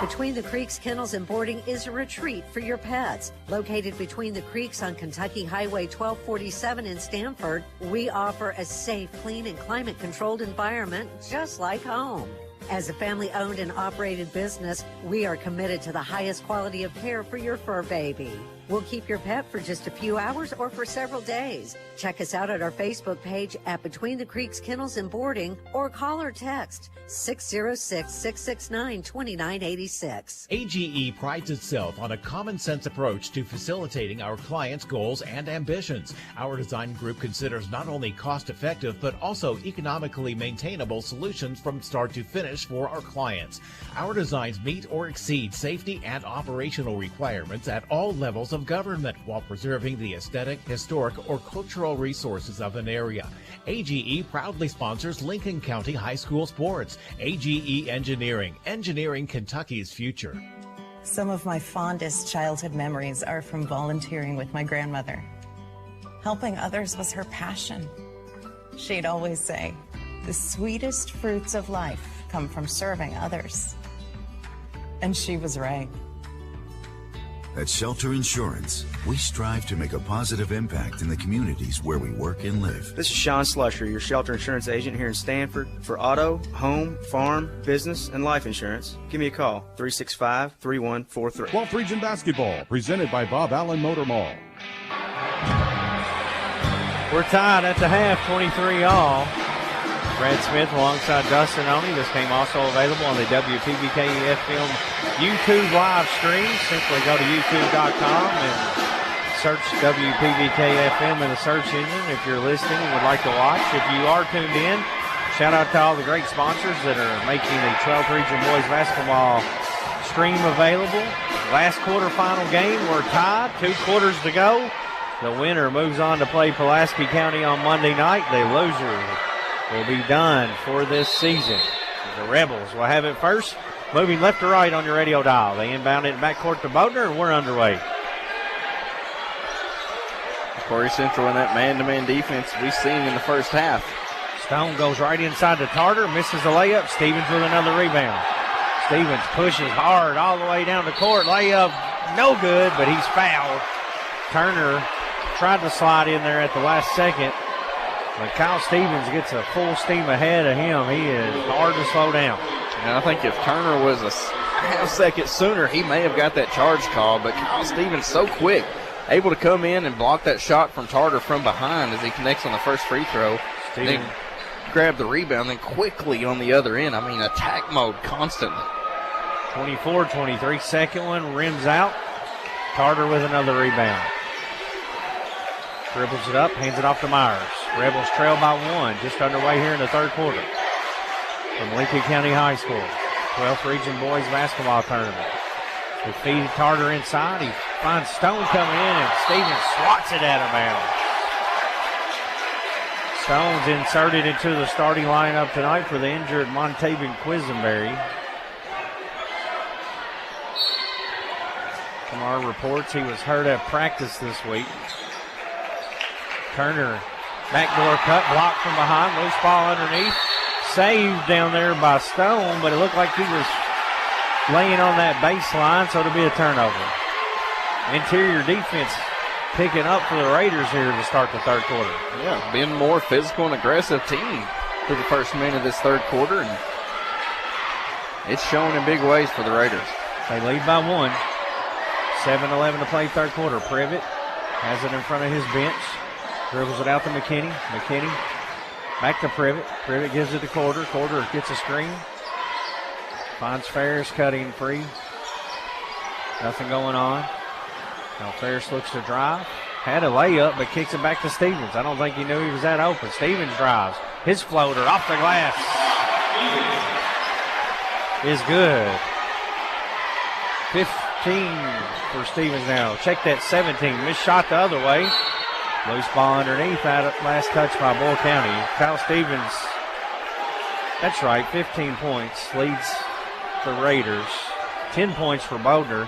Between the Creeks Kennels and Boarding is a retreat for your pets. Located between the creeks on Kentucky Highway 1247 in Stanford, we offer a safe, clean, and climate-controlled environment just like home. As a family-owned and operated business, we are committed to the highest quality of care for your fur baby. We'll keep your pet for just a few hours or for several days. Check us out at our Facebook page at Between the Creeks Kennels and Boarding, or call or text 606-669-2986. AGE prides itself on a common-sense approach to facilitating our clients' goals and ambitions. Our design group considers not only cost-effective but also economically maintainable solutions from start to finish for our clients. Our designs meet or exceed safety and operational requirements at all levels of government while preserving the aesthetic, historic, or cultural resources of an area. AGE proudly sponsors Lincoln County High School sports. AGE Engineering, engineering Kentucky's future. Some of my fondest childhood memories are from volunteering with my grandmother. Helping others was her passion. She'd always say, the sweetest fruits of life come from serving others. And she was right. At Shelter Insurance, we strive to make a positive impact in the communities where we work and live. This is Sean Slusher, your shelter insurance agent here in Stanford. For auto, home, farm, business, and life insurance, give me a call, 365-3143. 12th Region Basketball, presented by Bob Allen Motor Mall. We're tied at the half, 23-all. Brad Smith alongside Dustin Oney. This game also available on the WPBK FM YouTube live stream. Simply go to youtube.com and search WPBK FM in the search engine if you're listening and would like to watch. If you are tuned in, shout out to all the great sponsors that are making the 12th Region Boys Basketball stream available. Last quarterfinal game, we're tied, 2 quarters to go. The winner moves on to play Pulaski County on Monday night. The loser will be done for this season. The Rebels will have it first, moving left to right on your radio dial. They inbound it backcourt to Bodner, and we're underway. Corey Central in that man-to-man defense we've seen in the first half. Stone goes right inside to Tarter, misses the layup. Stevens with another rebound. Stevens pushes hard all the way down the court. Layup, no good, but he's fouled. Turner tried to slide in there at the last second. When Kyle Stevens gets a full steam ahead of him, he is hard to slow down. And I think if Turner was a half second sooner, he may have got that charge call, but Kyle Stevens so quick, able to come in and block that shot from Tarter from behind as he connects on the first free throw. Then grab the rebound, then quickly on the other end. I mean, attack mode constantly. 24-23, second one, rims out. Tarter with another rebound. Dribbles it up, hands it off to Myers. Rebels trail by 1, just underway here in the third quarter. From Lincoln County High School, 12th Region Boys Basketball Tournament. They feed Tarter inside. He finds Stone coming in, and Stevens swats it out of bounds. Stone's inserted into the starting lineup tonight for the injured Montavian Quisenberry. From our reports, he was hurt at practice this week. Turner, backdoor cut, blocked from behind, loose ball underneath. Saved down there by Stone, but it looked like he was laying on that baseline, so it'll be a turnover. Interior defense picking up for the Raiders here to start the third quarter. Yeah, being a more physical and aggressive team for the first minute of this third quarter, and it's shown in big ways for the Raiders. They lead by 1. 7:11 to play third quarter. Privet has it in front of his bench. Dribbles it out to McKinney. McKinney back to Privet. Privet gives it to Corder. Corder gets a screen. Finds Ferris cutting free. Nothing going on. Now Ferris looks to drive. Had a layup, but kicks it back to Stevens. I don't think he knew he was that open. Stevens drives. His floater off the glass is good. 15 for Stevens now. Check that 17. Missed shot the other way. Loose ball underneath. Last touch by Boyle County. Kyle Stevens, that's right, 15 points. Leads the Raiders. 10 points for Bodner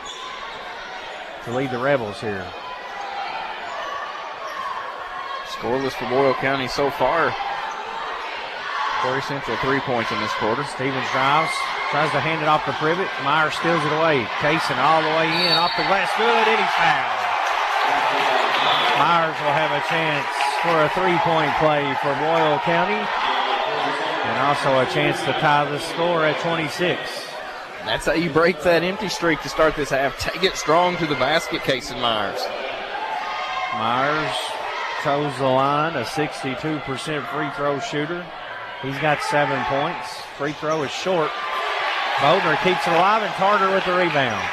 to lead the Rebels here. Scoreless for Boyle County so far. Prairie Central 3 points in this quarter. Stevens drives, tries to hand it off to Privet. Meyer steals it away. Kaysen all the way in, off the glass, good, and he's fouled. Myers will have a chance for a three-point play for Boyle County, and also a chance to tie the score at 26. That's how you break that empty streak to start this half. Take it strong to the basket, Kaysen Myers. Myers chose the line, a 62% free throw shooter. He's got 7 points. Free throw is short. Bodner keeps it alive, and Tarter with the rebound.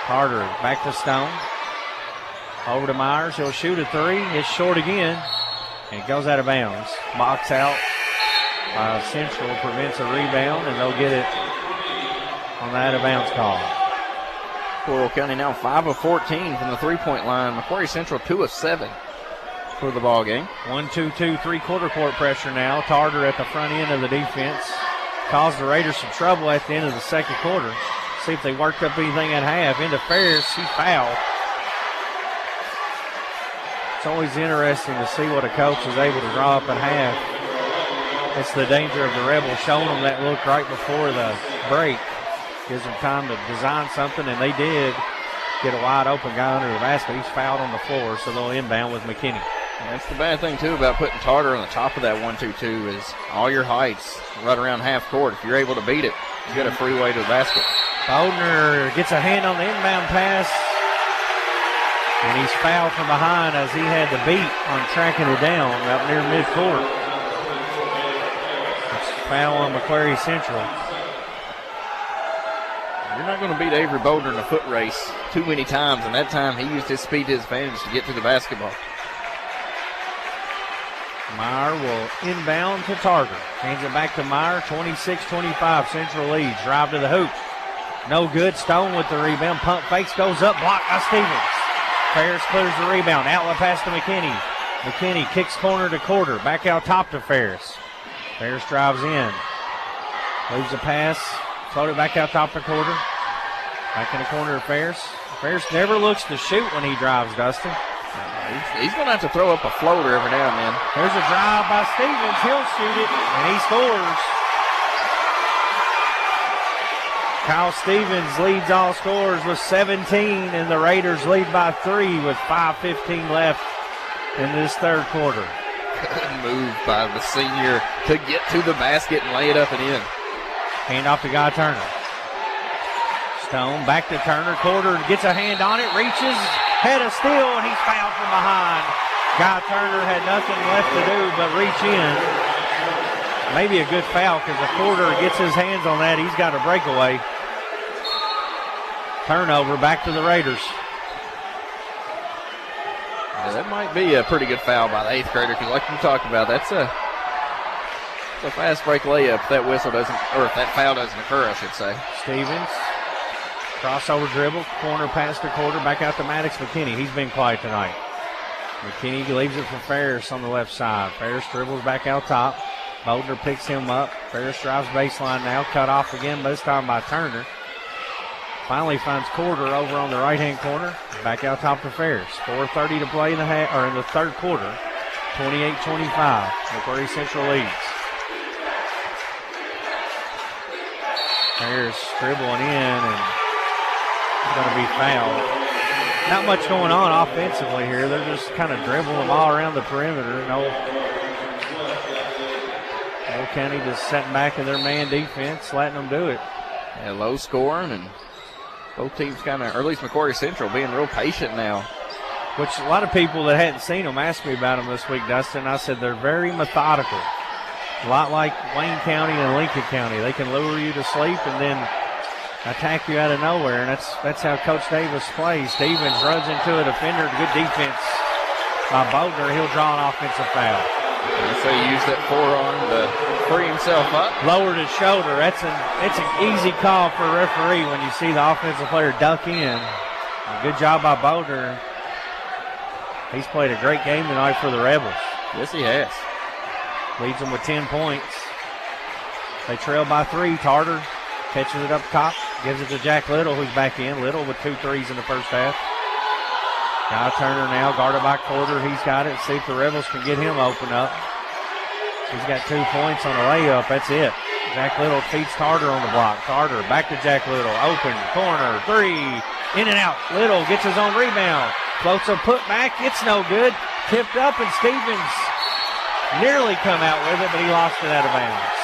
Tarter back to Stone. Over to Myers. He'll shoot a three. It's short again. And it goes out of bounds. Box out. Central prevents a rebound, and they'll get it on the out of bounds call. Boyle County now 5 of 14 from the three-point line. McCreary Central 2 of 7 for the ball game. 1-2-2, three-quarter court pressure now. Tarter at the front end of the defense. Caused the Raiders some trouble at the end of the second quarter. See if they worked up anything at half. Into Ferris, he fouled. It's always interesting to see what a coach is able to draw up at half. It's the danger of the Rebels showing them that look right before the break. Gives them time to design something, and they did get a wide open guy under the basket. He's fouled on the floor, so they'll inbound with McKinney. And that's the bad thing, too, about putting Tarter on the top of that 1-2-2 is all your heights right around half court. If you're able to beat it, you get a free way to the basket. Bodner gets a hand on the inbound pass, and he's fouled from behind as he had the beat on tracking it down out near midcourt. It's a foul on McCreary Central. You're not going to beat Avery Bodner in a foot race too many times, and that time he used his speed to his advantage to get to the basketball. Meyer will inbound to Tarter. Hands it back to Meyer. 26-25. Central leads. Drive to the hoop. No good. Stone with the rebound. Pump fakes. Goes up. Blocked by Stevens. Ferris clears the rebound. Outlet pass to McKinney. McKinney kicks corner to Quarter. Back out top to Ferris. Ferris drives in. Leaves the pass. Floated back out top to Quarter. Back in the corner to Ferris. Ferris never looks to shoot when he drives, Dustin. He's going to have to throw up a floater every now and then. There's a drive by Stevens. He'll shoot it, and he scores. Kyle Stevens leads all scorers with 17, and the Raiders lead by 3 with 5:15 left in this third quarter. Good move by the senior to get to the basket and lay it up and in. Hand off to Guy Turner. Stone back to Turner. Quarter gets a hand on it, reaches, head of steal, and he's fouled from behind. Guy Turner had nothing left to do but reach in. Maybe a good foul because if Quarter gets his hands on that, he's got a breakaway. Turnover back to the Raiders. Yeah, that might be a pretty good foul by the 8th grader because like you talked about, that's a fast break layup if that whistle doesn't, or if that foul doesn't occur, I should say. Stevens. Crossover dribble, corner pass to Quarter, back out to Maddox McKinney. He's been quiet tonight. McKinney leaves it for Ferris on the left side. Ferris dribbles back out top. Bodner picks him up. Ferris drives baseline now, cut off again, but this time by Turner. Finally finds Quarter over on the right-hand corner. Back out top to Ferris. 4:30 to play in the third quarter. 28-25. McCreary Central leads. Ferris dribbling in and it's going to be fouled. Not much going on offensively here. They're just kind of dribbling them all around the perimeter. Old County just sitting back in their man defense, letting them do it. Yeah, low scoring, and both teams kind of, or at least McCreary Central, being real patient now. Which a lot of people that hadn't seen them asked me about them this week, Dustin. I said they're very methodical. A lot like Wayne County and Lincoln County. They can lure you to sleep and then attack you out of nowhere, and that's how Coach Davis plays. Stevens runs into a defender. Good defense by Bodner. He'll draw an offensive foul. So he used that forearm to free himself up. Lowered his shoulder. It's an easy call for a referee when you see the offensive player duck in. Good job by Bodner. He's played a great game tonight for the Rebels. Yes, he has. Leads them with 10 points. They trail by 3. Tarter catches it up top, gives it to Jack Little, who's back in. Little with 2 threes in the first half. Kyle Turner now guarded by Quarter. He's got it. See if the Rebels can get him open up. He's got 2 points on the layup. That's it. Jack Little feeds Tarter on the block. Tarter back to Jack Little. Open corner 3. In and out. Little gets his own rebound. Floats a putback. It's no good. Tipped up, and Stevens nearly come out with it, but he lost it out of bounds.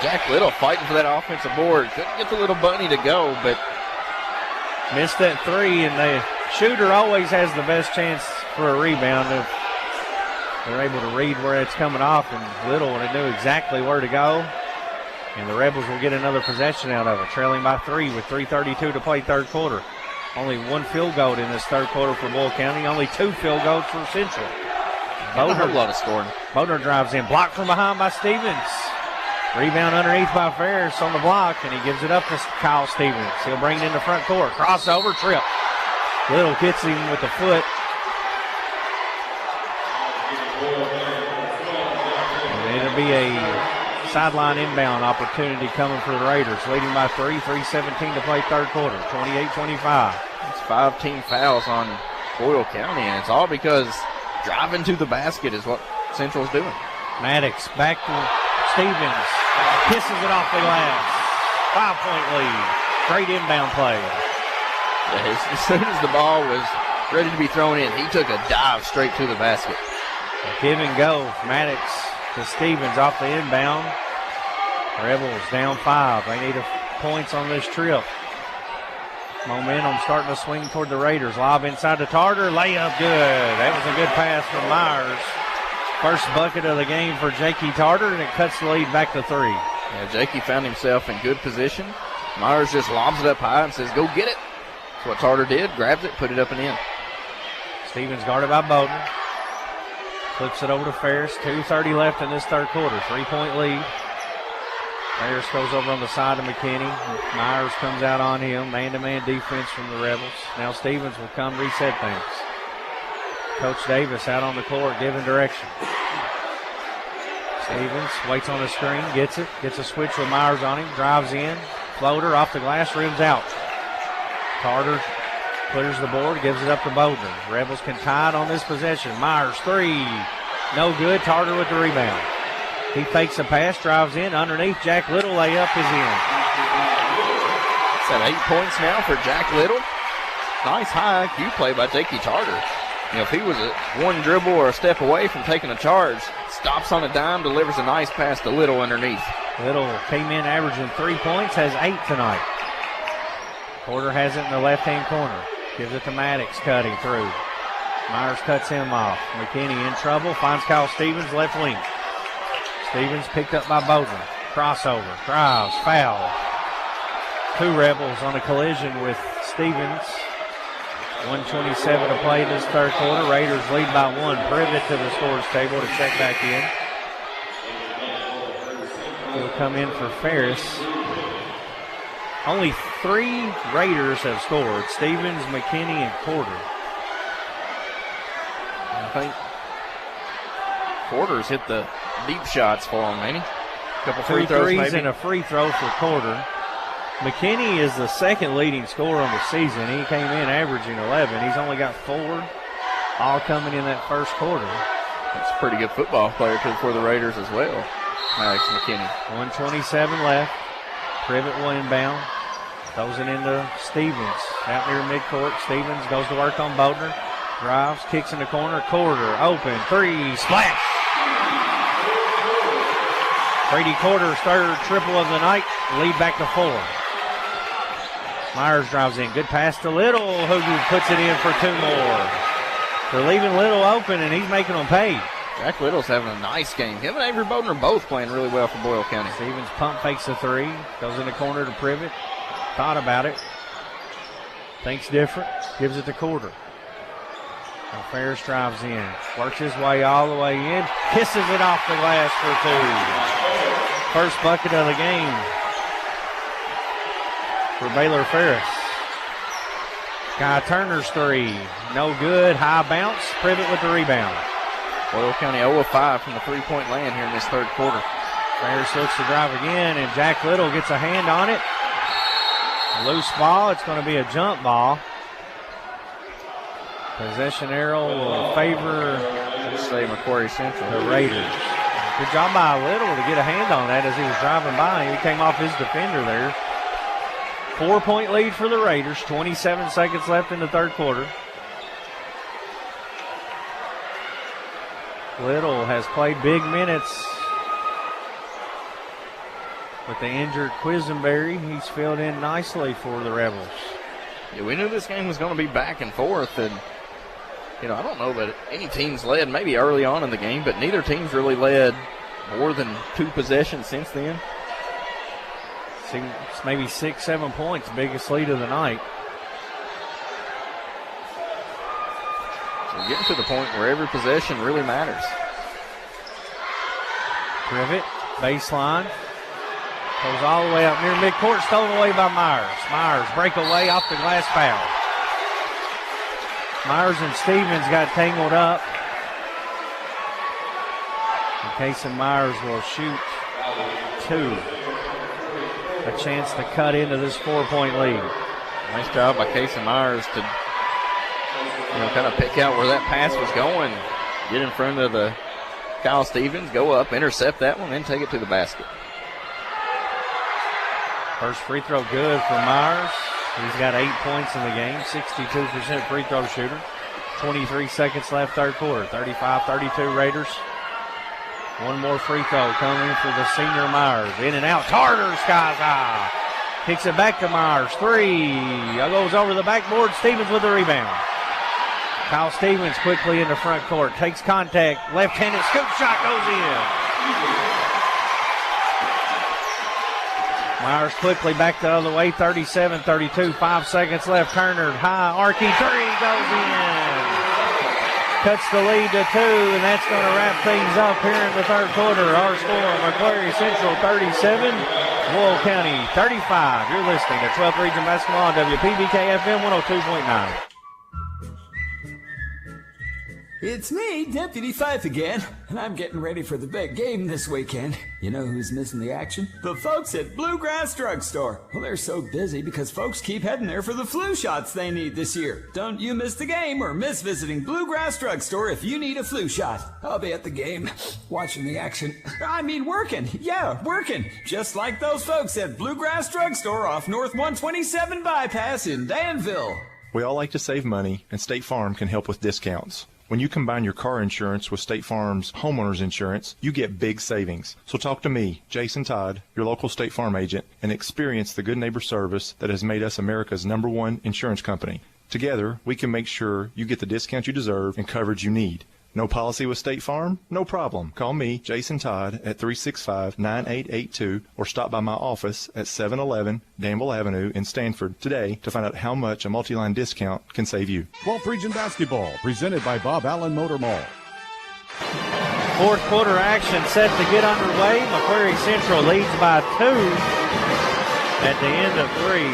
Jack Little fighting for that offensive board. Couldn't get the little bunny to go, but missed that 3, and the shooter always has the best chance for a rebound if they're able to read where it's coming off, and Little knew exactly where to go, and the Rebels will get another possession out of it, trailing by 3 with 3:32 to play third quarter. Only 1 field goal in this third quarter for Boyle County, only 2 field goals for Central. A whole lot of scoring. Bodner drives in, blocked from behind by Stevens. Rebound underneath by Ferris on the block, and he gives it up to Kyle Stevens. He'll bring it in the front court. Crossover, trip. Little gets him with the foot. And it'll be a sideline inbound opportunity coming for the Raiders. Leading by 3, 3:17 to play third quarter, 28-25. It's 5 team fouls on Boyle County, and it's all because driving to the basket is what Central's doing. Maddox back to Stevens. Kisses it off the glass. 5-point lead. Great inbound play. Yeah, as soon as the ball was ready to be thrown in, he took a dive straight to the basket. Give and go. Maddox to Stevens off the inbound. Rebels down 5. They need points on this trip. Momentum starting to swing toward the Raiders. Lob inside to Tarter. Layup good. That was a good pass from Myers. First bucket of the game for Jakey Tarter, and it cuts the lead back to 3. Yeah, Jakey found himself in good position. Myers just lobs it up high and says, go get it. That's what Tarter did. Grabs it, put it up and in. Stevens guarded by Bowden. Flips it over to Ferris. 2:30 left in this third quarter. 3-point lead. Ferris goes over on the side of McKinney. Myers comes out on him. Man-to-man defense from the Rebels. Now Stevens will come reset things. Coach Davis out on the court giving direction. Stevens waits on the screen, gets it, gets a switch with Myers on him, drives in, floater off the glass, rims out. Tarter clears the board, gives it up to Bowden. Rebels can tie it on this possession. Myers 3, no good. Tarter with the rebound. He fakes a pass, drives in, underneath. Jack Little layup is in. It's at 8 points now for Jack Little. Nice high IQ play by Jakey Tarter. You know, if he was one dribble or a step away from taking a charge, stops on a dime, delivers a nice pass to Little underneath. Little came in averaging 3 points, has 8 tonight. Porter has it in the left-hand corner. Gives it to Maddox, cutting through. Myers cuts him off. McKinney in trouble, finds Kyle Stevens, left wing. Stevens picked up by Bowden. Crossover, drives, foul. 2 Rebels on a collision with Stevens. 1:27 to play in this third quarter. Raiders lead by 1. Privet to the scores table to check back in. He'll come in for Ferris. Only 3 Raiders have scored. Stevens, McKinney, and Porter. I think Porter's hit the deep shots for him, ain't he? Couple free throws, threes maybe. And a free throw for Porter. McKinney is the second leading scorer on the season. He came in averaging 11. He's only got 4, all coming in that first quarter. That's a pretty good football player for the Raiders as well, Alex McKinney. 1:27 left. Privet will inbound. Throws it into Stevens. Out near midcourt. Stevens goes to work on Bodner. Drives, kicks in the corner. Corder, open, three, splash. Brady Corder's third triple of the night. Lead back to 4. Myers drives in. Good pass to Little, who puts it in for 2 more. They're leaving Little open, and he's making them pay. Jack Little's having a nice game. Him and Avery Bowden are both playing really well for Boyle County. Stevens pump fakes a 3. Goes in the corner to Privet. Thought about it. Thinks different. Gives it to Corder. Now Ferris drives in. Works his way all the way in. Kisses it off the glass for 2. First bucket of the game for Baylor Ferris. Guy Turner's 3. No good. High bounce. Privet with the rebound. Boyle County 0 of 5 from the three-point land here in this third quarter. Ferris looks to drive again, and Jack Little gets a hand on it. Loose ball. It's going to be a jump ball. Possession arrow will favor, let's say, McCreary Central. The Raiders. Good job by Little to get a hand on that as he was driving by. He came off his defender there. 4-point lead for the Raiders. 27 seconds left in the third quarter. Little has played big minutes with the injured Quisenberry. He's filled in nicely for the Rebels. Yeah, we knew this game was going to be back and forth, and I don't know that any team's led maybe early on in the game, but neither team's really led more than 2 possessions since then. It's maybe 6-7 points, biggest lead of the night. So we're getting to the point where every possession really matters. Privet, baseline. Goes all the way up near midcourt, stolen away by Myers. Myers breakaway off the glass foul. Myers and Stevens got tangled up. And Casey Myers will shoot 2. A chance to cut into this 4-point lead. Nice job by Casey Myers to kind of pick out where that pass was going. Get in front of the Kyle Stevens, go up, intercept that one, then take it to the basket. First free throw good for Myers. He's got 8 points in the game, 62% free throw shooter. 23 seconds left third quarter, 35-32 Raiders. One more free throw coming for the senior Myers. In and out, Tarter skies high. Kicks it back to Myers, 3. Goes over the backboard, Stevens with the rebound. Kyle Stevens quickly into front court, takes contact, left-handed scoop shot goes in. Myers quickly back the other way, 37-32, 5 seconds left. Turner, high, Archie, 3 goes in. Cuts the lead to 2, and that's going to wrap things up here in the third quarter. Our score, McCreary Central 37, Boyle County 35. You're listening to 12th Region Basketball on WPBK FM 102.9. It's me, Deputy Fife again, and I'm getting ready for the big game this weekend. You know who's missing the action? The folks at Bluegrass Drugstore. Well, they're so busy because folks keep heading there for the flu shots they need this year. Don't you miss the game or miss visiting Bluegrass Drugstore if you need a flu shot. I'll be at the game, watching the action. I mean working. Yeah, working. Just like those folks at Bluegrass Drugstore off North 127 Bypass in Danville. We all like to save money, and State Farm can help with discounts. When you combine your car insurance with State Farm's homeowner's insurance, you get big savings. So talk to me, Jason Todd, your local State Farm agent, and experience the good neighbor service that has made us America's #1 insurance company. Together, we can make sure you get the discount you deserve and coverage you need. No policy with State Farm? No problem. Call me, Jason Todd, at 365-9882 or stop by my office at 711 Danville Avenue in Stanford today to find out how much a multi-line discount can save you. 12th Region Basketball, presented by Bob Allen Motor Mall. Fourth quarter action set to get underway. McCreary Central leads by 2 at the end of 3.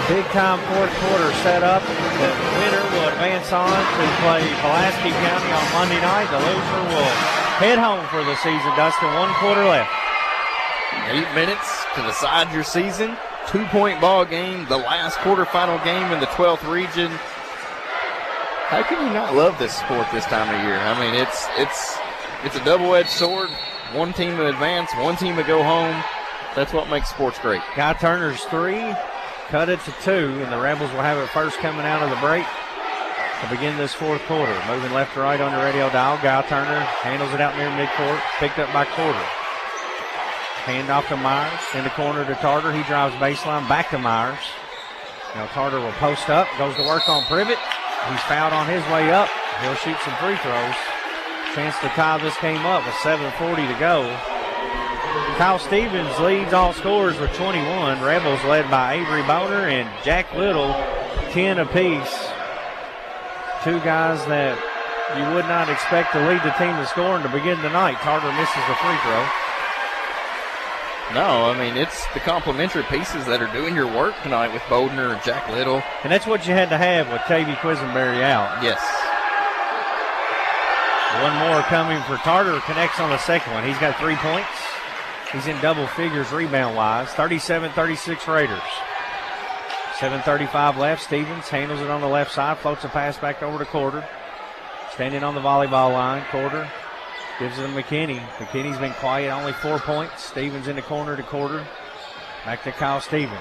Big-time fourth quarter set up. The winner will advance on to play Pulaski County on Monday night. The loser will head home for the season. Dustin, 1 quarter left. 8 minutes to decide your season. 2-point ball game, the last quarterfinal game in the 12th region. How can you not love this sport this time of year? I mean, it's a double-edged sword. one team to advance, one team to go home. That's what makes sports great. Guy Turner's 3, cut it to 2, and the Rebels will have it first coming out of the break to begin this fourth quarter. Moving left to right on the radio dial. Guy Turner handles it out near midcourt, picked up by Quarter. Hand off to Myers, in the corner to Tarter. He drives baseline back to Myers. Now Tarter will post up, goes to work on Privet. He's fouled on his way up. He'll shoot some free throws. Chance to tie this game up with 7:40 to go. Kyle Stevens leads all scorers with 21. Rebels led by Avery Boner and Jack Little, 10 apiece. Two guys that you would not expect to lead the team in scoring to begin tonight. Tarter misses the free throw. No, I mean, it's the complementary pieces that are doing your work tonight with Bodner and Jack Little. And that's what you had to have with Tavy Quisenberry out. Yes. One more coming for Tarter. Connects on the second one. He's got 3 points. He's in double figures rebound-wise. 37-36 Raiders. 7:35 left. Stevens handles it on the left side. Floats a pass back over to Quarter. Standing on the volleyball line. Quarter gives it to McKinney. McKinney's been quiet, only 4 points. Stevens in the corner to Quarter. Back to Kyle Stevens.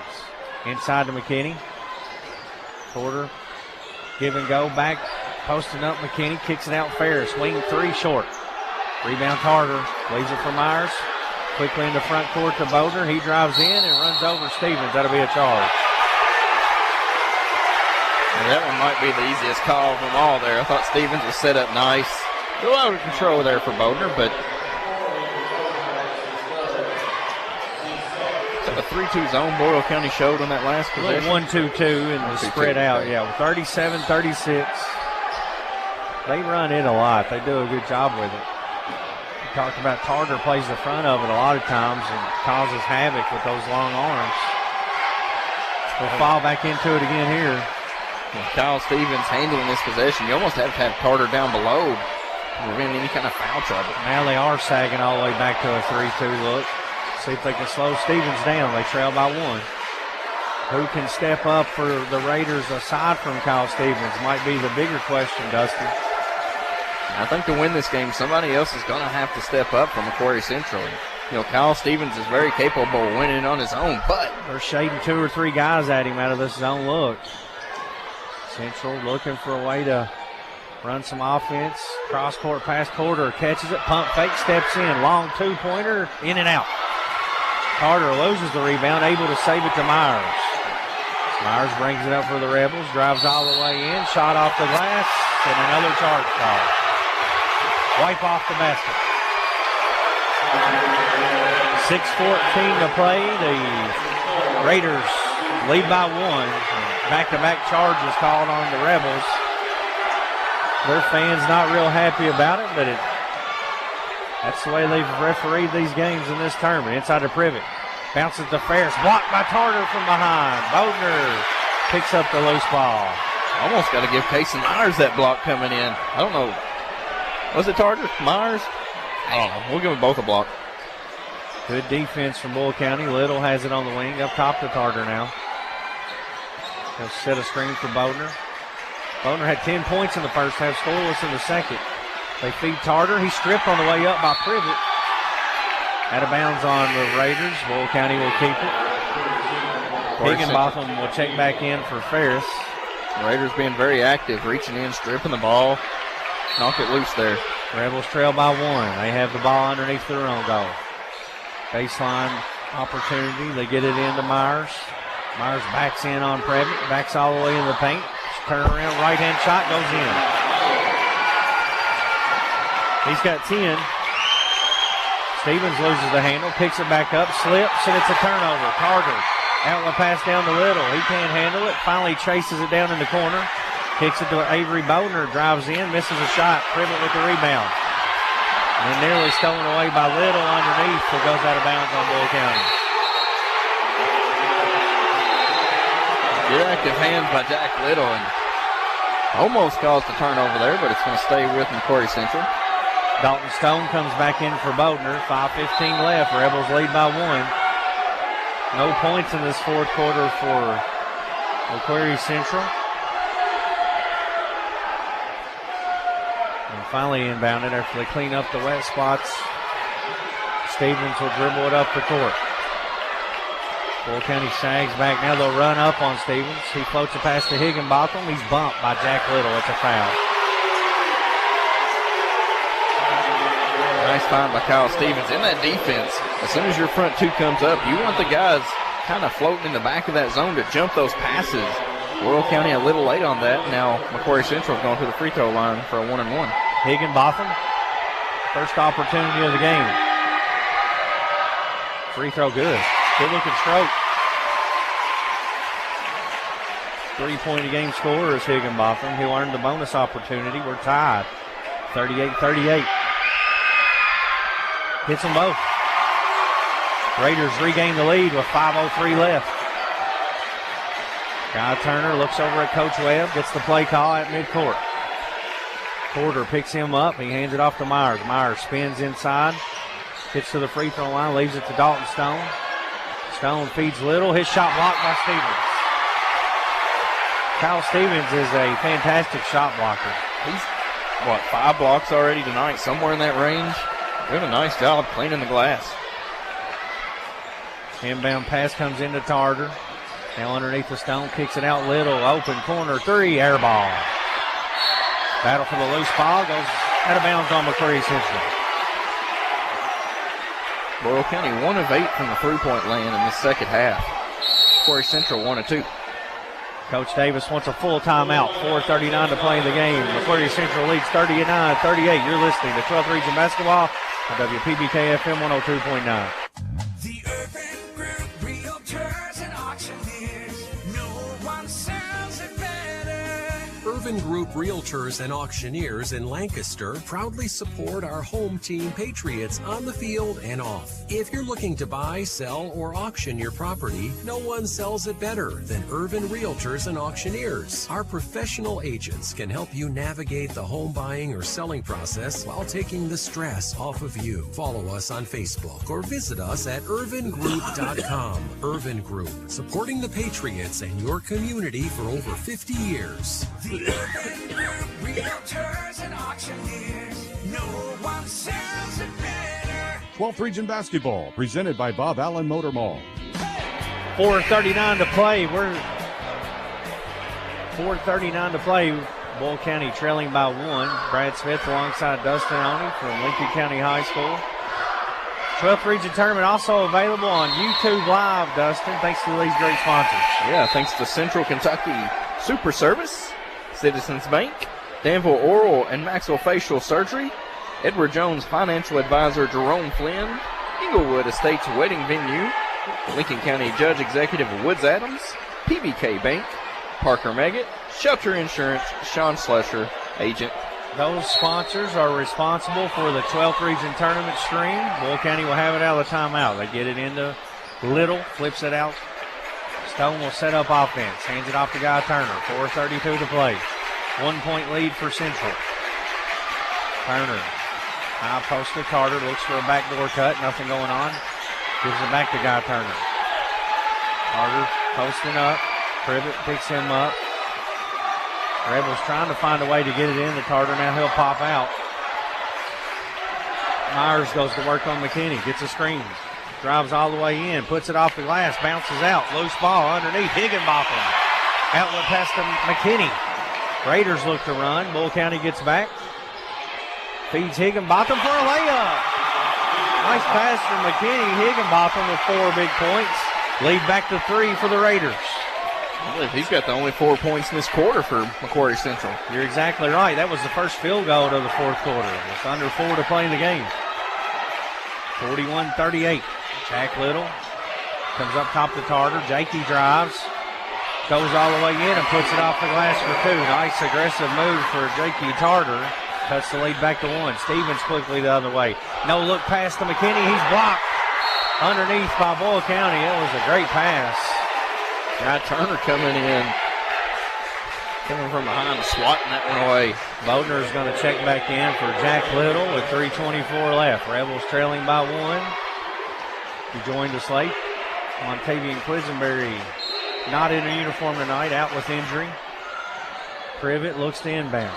Inside to McKinney. Quarter, give and go, back, posting up McKinney, kicks it out fair. Swing 3 short. Rebound Tarter, leaves it for Myers. Quickly in the front court to Bodner. He drives in and runs over Stevens. That'll be a charge. And that one might be the easiest call of them all there. I thought Stevens was set up nice. A little out of control there for Bodner, but a 3-2 zone Boyle County showed on that last possession. 1-2-2 and spread out. Yeah, 37-36. They run it a lot. They do a good job with it. We talked about Tarter plays the front of it a lot of times and causes havoc with those long arms. We'll fall back into it again here. With Kyle Stevens handling this possession, you almost have to have Tarter down below to prevent any kind of foul trouble. Now they are sagging all the way back to a 3-2 look. See if they can slow Stevens down. They trail by 1. Who can step up for the Raiders aside from Kyle Stevens might be the bigger question, Dustin. I think to win this game, somebody else is going to have to step up from McCreary Central. You know, Kyle Stevens is very capable of winning on his own, but they're shading 2 or 3 guys at him out of this zone look. Central looking for a way to run some offense. Cross-court pass, Quarter catches it, pump fake, steps in. Long 2-pointer, in and out. Carter loses the rebound, able to save it to Myers. Myers brings it up for the Rebels, drives all the way in, shot off the glass, and another charge call. Wipe off the basket. 6:14 to play. The Raiders lead by 1. Back-to-back charges called on the Rebels. Their fans not real happy about it, but that's the way they've refereed these games in this tournament. Inside to Privet. Bounces to Ferris. Blocked by Tarter from behind. Bodner picks up the loose ball. Almost got to give Casey Myers that block coming in. I don't know. Was it Tarter? Myers? I don't know. We'll give them both a block. Good defense from Boyle County. Little has it on the wing. Up top to Tarter now. He'll set a screen for Bodner. Bodner had 10 points in the first half, scoreless in the second. They feed Tarter. He's stripped on the way up by Privet. Out of bounds on the Raiders. Boyle County will keep it. Higginbotham will check back in for Ferris. The Raiders being very active, reaching in, stripping the ball. Knock it loose there. Rebels trail by 1. They have the ball underneath their own goal. Baseline opportunity. They get it into Myers. Myers backs in on Privet. Backs all the way in the paint. Turn around, right-hand shot goes in. He's got 10. Stevens loses the handle, picks it back up, slips, and it's a turnover. Carter, outlet pass down the middle. He can't handle it. Finally chases it down in the corner. Kicks it to Avery Bodner, drives in, misses a shot. Privet with the rebound. And nearly stolen away by Little underneath. It goes out of bounds on Boyle County. Good active hands by Jack Little, and almost caused a turnover there, but it's going to stay with McCreary Central. Dalton Stone comes back in for Bodner. 5:15 left. Rebels lead by 1. No points in this fourth quarter for McCreary Central. And finally inbounded after they clean up the wet spots Stevens will dribble it up the court. Boyle County sags back. Now they'll run up on Stevens. He floats it past to Higginbotham. He's bumped by Jack Little. It's a foul. Nice find by Kyle Stevens. In that defense, as soon as your front two comes up, you want the guys kind of floating in the back of that zone to jump those passes. Boyle County a little late on that. Now Macquarie Central is going to the free throw line for a 1-and-1. Higginbotham, first opportunity of the game. Free throw good. Good looking stroke. 3-point-a-game scorer is Higginbotham. He'll earn the bonus opportunity. We're tied. 38-38. Hits them both. Raiders regain the lead with 5:03 left. Guy Turner looks over at Coach Webb, gets the play call at midcourt. Porter picks him up. He hands it off to Myers. Myers spins inside, gets to the free throw line, leaves it to Dalton Stone. Stone feeds Little. His shot blocked by Stevens. Kyle Stevens is a fantastic shot blocker. He's, 5 blocks already tonight, somewhere in that range. Doing a nice job cleaning the glass. Inbound pass comes into Tarter. Now underneath the Stone, kicks it out Little. Open corner 3, air ball. Battle for the loose ball, goes out of bounds on McCreary Central. Boyle County 1 of 8 from the three-point land in the second half. Macquarie Central 1 of 2. Coach Davis wants a full timeout. 4:39 to play in the game. Macquarie Central leads 39-38. You're listening to 12th Region Basketball on WPBK FM 102.9. The Urban Group Realtors and Auctioneers. No one sells it better. Urban Group Realtors and Auctioneers in Lancaster proudly support our home team Patriots on the field and off. If you're looking to buy, sell, or auction your property, no one sells it better than Urban Realtors and Auctioneers. Our professional agents can help you navigate the home buying or selling process while taking the stress off of you. Follow us on Facebook or visit us at urvangroup.com. Urban Group, supporting the Patriots and your community for over 50 years. The Urban Group Realtors and Auctioneers. No one sells it better. 12th Region Basketball, presented by Bob Allen Motor Mall. 4:39 to play. We're 4:39 to play. Boyle County trailing by 1. Brad Smith alongside Dustin Oney from Lincoln County High School. 12th Region Tournament also available on YouTube Live, Dustin, thanks to these great sponsors. Yeah, thanks to Central Kentucky Super Service, Citizens Bank, Danville Oral and Maxillofacial Surgery, Edward Jones Financial Advisor Jerome Flynn, Englewood Estates Wedding Venue, Lincoln County Judge Executive Woods Adams, PBK Bank, Parker Meggit, Shelter Insurance, Sean Slusher, Agent. Those sponsors are responsible for the 12th Region Tournament stream. Boyle County will have it out of the timeout. They get it into Little, flips it out. Stone will set up offense, hands it off to Guy Turner. 4:32 to play. 1 point lead for Central. Turner, high post to Carter, looks for a backdoor cut, nothing going on. Gives it back to Guy Turner. Carter posting up. Privet picks him up. Rebels trying to find a way to get it in to Carter. Now he'll pop out. Myers goes to work on McKinney. Gets a screen. Drives all the way in. Puts it off the glass. Bounces out. Loose ball underneath. Higginbotham. Outlet pass to McKinney. Raiders look to run. Boyle County gets back. Feeds Higginbotham for a layup. Nice pass from McKinney. Higginbotham with 4 big points. Lead back to 3 for the Raiders. I believe he's got the only 4 points in this quarter for Macquarie Central. You're exactly right. That was the first field goal of the fourth quarter. With under 4 to play in the game. 41-38. Jack Little comes up top to Tarter. Jakey drives. Goes all the way in and puts it off the glass for 2. Nice aggressive move for Jakey Tarter. Cuts the lead back to 1. Stevens quickly the other way. No look pass to McKinney. He's blocked underneath by Boyle County. It was a great pass. Guy Turner coming from behind, swatting that one away. Bodner's going to check back in for Jack Little with 3:24 left. Rebels trailing by 1. He joined us late. Montavian Quisenberry not in a uniform tonight, out with injury. Privet looks to inbound.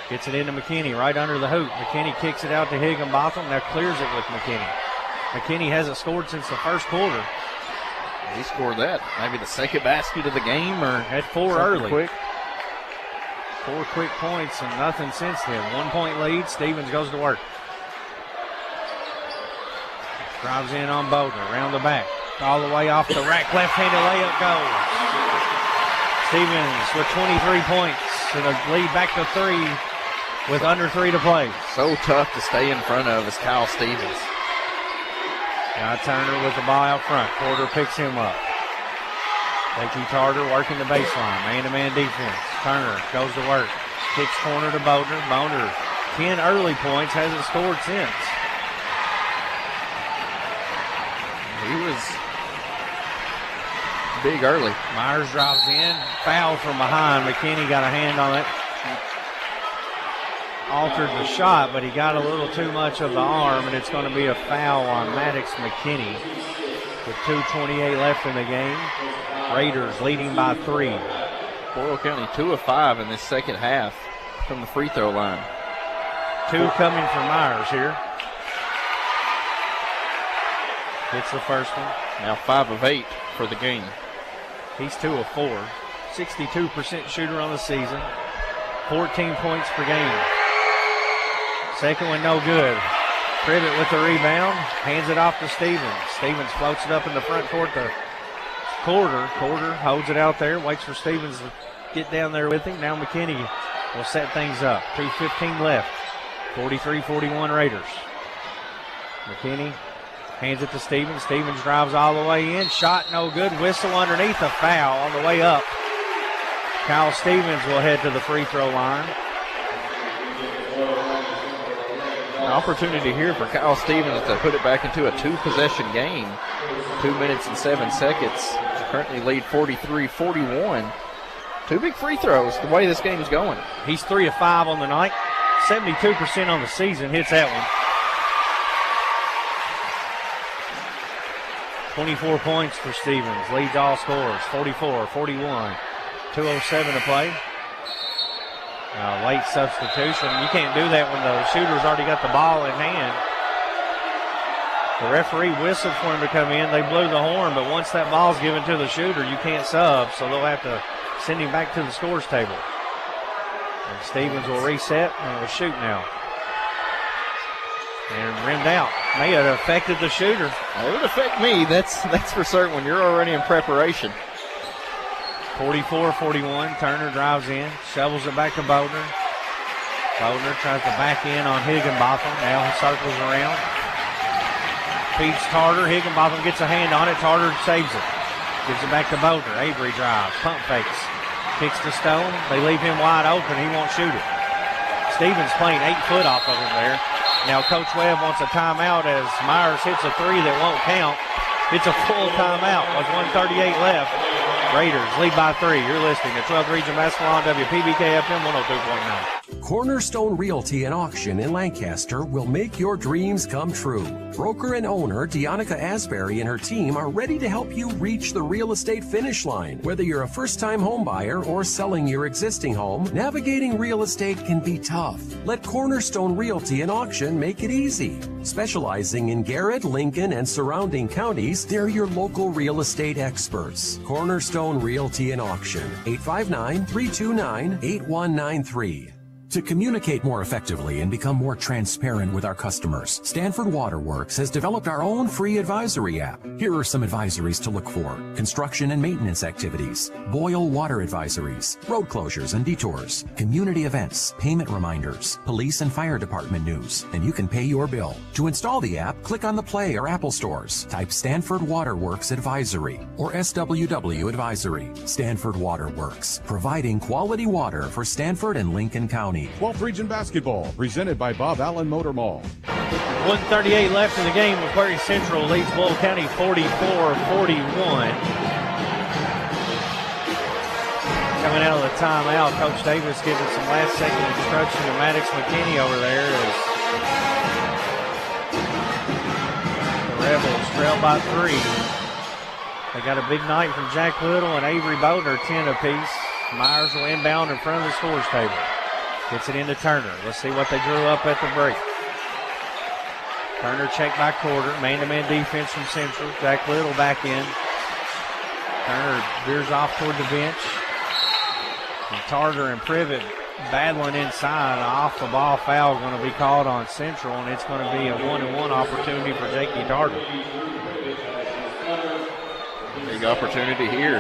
Gets it into McKinney right under the hoop. McKinney kicks it out to Higginbotham. Now clears it with McKinney. McKinney hasn't scored since the first quarter. He scored that. Maybe the second basket of the game, or had 4 early. Quick. 4 quick points and nothing since then. 1 point lead. Stevens goes to work. Drives in on Bowden, around the back. All the way off the rack. Left-handed layup goes. Stevens with 23 points. And a lead back to 3 with under 3 to play. So tough to stay in front of is Kyle Stevens. Now Turner with the ball out front. Porter picks him up. Becky Tarter working the baseline. Man-to-man defense. Turner goes to work. Kicks corner to Bowden. Bowden, 10 early points, hasn't scored since. He was big early. Myers drives in. Foul from behind. McKinney got a hand on it. Altered the shot, but he got a little too much of the arm, and it's going to be a foul on Maddox McKinney with 2:28 left in the game. Raiders leading by 3. Boyle County 2 of 5 in this second half from the free throw line. 2 coming from Myers here. Hits the first one. Now 5 of 8 for the game. He's 2 of 4. 62% shooter on the season. 14 points per game. Second one no good. Privet with the rebound. Hands it off to Stevens. Stevens floats it up in the front court to Quarter. Quarter holds it out there. Waits for Stevens to get down there with him. Now McKinney will set things up. 2:15 left. 43-41 Raiders. McKinney hands it to Stevens. Stevens drives all the way in. Shot no good. Whistle underneath. A foul on the way up. Kyle Stevens will head to the free throw line. An opportunity here for Kyle Stevens to put it back into a 2-possession game. 2 minutes and 7 seconds. Currently lead 43-41. 2 big free throws the way this game is going. He's 3 of 5 on the night. 72% on the season. Hits that one. 24 points for Stevens. Leads all scorers. 44-41. 2:07 to play. Late substitution. You can't do that when the shooter's already got the ball in hand. The referee whistled for him to come in. They blew the horn, but once that ball's given to the shooter, you can't sub, so they'll have to send him back to the scores table. And Stevens will reset and will shoot now. And rimmed out. May have affected the shooter. It would affect me. That's for certain when you're already in preparation. 44-41. Turner drives in, shovels it back to Bowden. Bowden tries to back in on Higginbotham. Now he circles around. Feeds Tarter. Higginbotham gets a hand on it. Tarter saves it. Gives it back to Bowden. Avery drives. Pump fakes. Kicks to Stone. They leave him wide open. He won't shoot it. Stevens playing 8 foot off of him there. Now Coach Webb wants a timeout as Myers hits a 3 that won't count. It's a full timeout with 1:38 left. Raiders lead by 3. You're listening to 12th Region Basketball on WPBK FM 102.9. Cornerstone Realty and Auction in Lancaster will make your dreams come true. Broker and owner Deonica Asbury and her team are ready to help you reach the real estate finish line. Whether you're a first-time home buyer or selling your existing home, navigating real estate can be tough. Let Cornerstone Realty and Auction make it easy. Specializing in Garrett, Lincoln, and surrounding counties, they're your local real estate experts. Cornerstone Realty and Auction, 859-329-8193. To communicate more effectively and become more transparent with our customers, Stanford Waterworks has developed our own free advisory app. Here are some advisories to look for: construction and maintenance activities, Boyle water advisories, road closures and detours, community events, payment reminders, police and fire department news, and you can pay your bill. To install the app, click on the Play or Apple stores. Type Stanford Waterworks Advisory or SWW Advisory. Stanford Waterworks, providing quality water for Stanford and Lincoln County. 12th Region Basketball, presented by Bob Allen Motor Mall. 1:38 left in the game. McCreary Central leads Boyle County 44-41. Coming out of the timeout, Coach Davis giving some last-second instruction to Maddox McKinney over there as the Rebels trail by 3. They got a big night from Jack Little and Avery Bowden, 10 apiece. Myers will inbound in front of the scores table. Gets it into Turner. Let's see what they drew up at the break. Turner checked by Quarter. Man-to-man defense from Central. Jack Little back in. Turner veers off toward the bench. And Tarter and Privet battling inside. An off-the-ball foul going to be called on Central, and it's going to be a 1-and-1 opportunity for Jakey Tarter. Big opportunity here.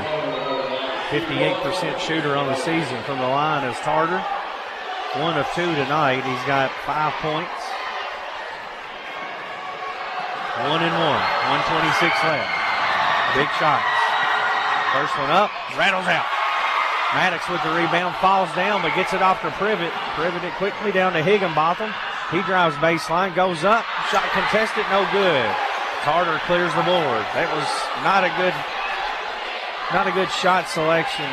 58% shooter on the season from the line is Tarter. 1 of 2 tonight. He's got 5 points. 1-1. 1:26 left. Big shots. First one up. Rattles out. Maddox with the rebound. Falls down but gets it off to Privet. Privet it quickly down to Higginbotham. He drives baseline. Goes up. Shot contested. No good. Tarter clears the board. That was not a good shot selection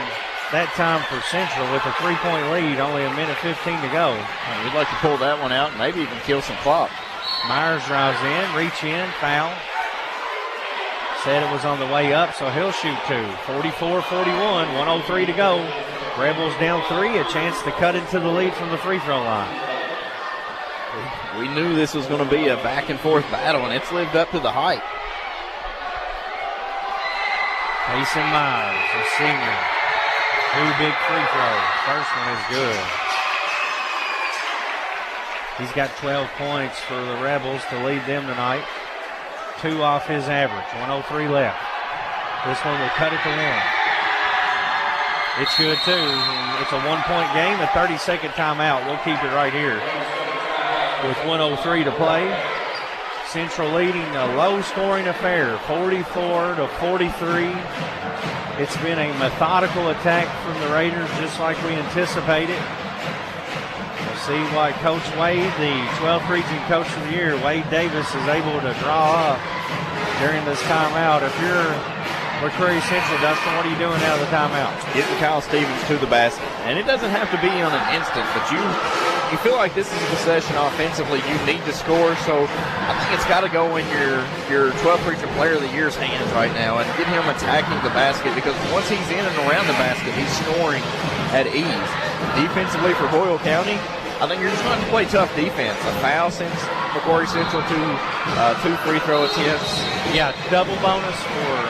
that time for Central with a 3-point lead. Only a minute 15 to go. We'd like to pull that one out and maybe even kill some clock. Myers drives in, reach in, foul. Said it was on the way up, so he'll shoot 2. 44-41, 1:03 to go. Rebels down 3, a chance to cut into the lead from the free throw line. We knew this was going to be a back-and-forth battle, and it's lived up to the hype. Mason Myers, a senior. 2 big free throws. First one is good. He's got 12 points for the Rebels to lead them tonight. 2 off his average. 1:03 left. This one will cut it to 1. It's good too. It's a 1-point game, a 30-second timeout. We'll keep it right here with 1:03 to play. Central leading a low-scoring affair, 44-43. It's been a methodical attack from the Raiders, just like we anticipated. We'll see what Coach Wade, the 12th region coach of the year, Wade Davis, is able to draw up during this timeout. If you're McCreary Central, Dustin, what are you doing out of the timeout? Getting Kyle Stevens to the basket. And it doesn't have to be on an instant, but you feel like this is a possession offensively. You need to score, so I think it's got to go in your 12th region player of the year's hands right now and get him attacking the basket, because once he's in and around the basket, he's scoring at ease. Defensively for Boyle County, I think you're just going to play tough defense. A foul since McCreary Central, 2 free throw attempts. Yeah, double bonus for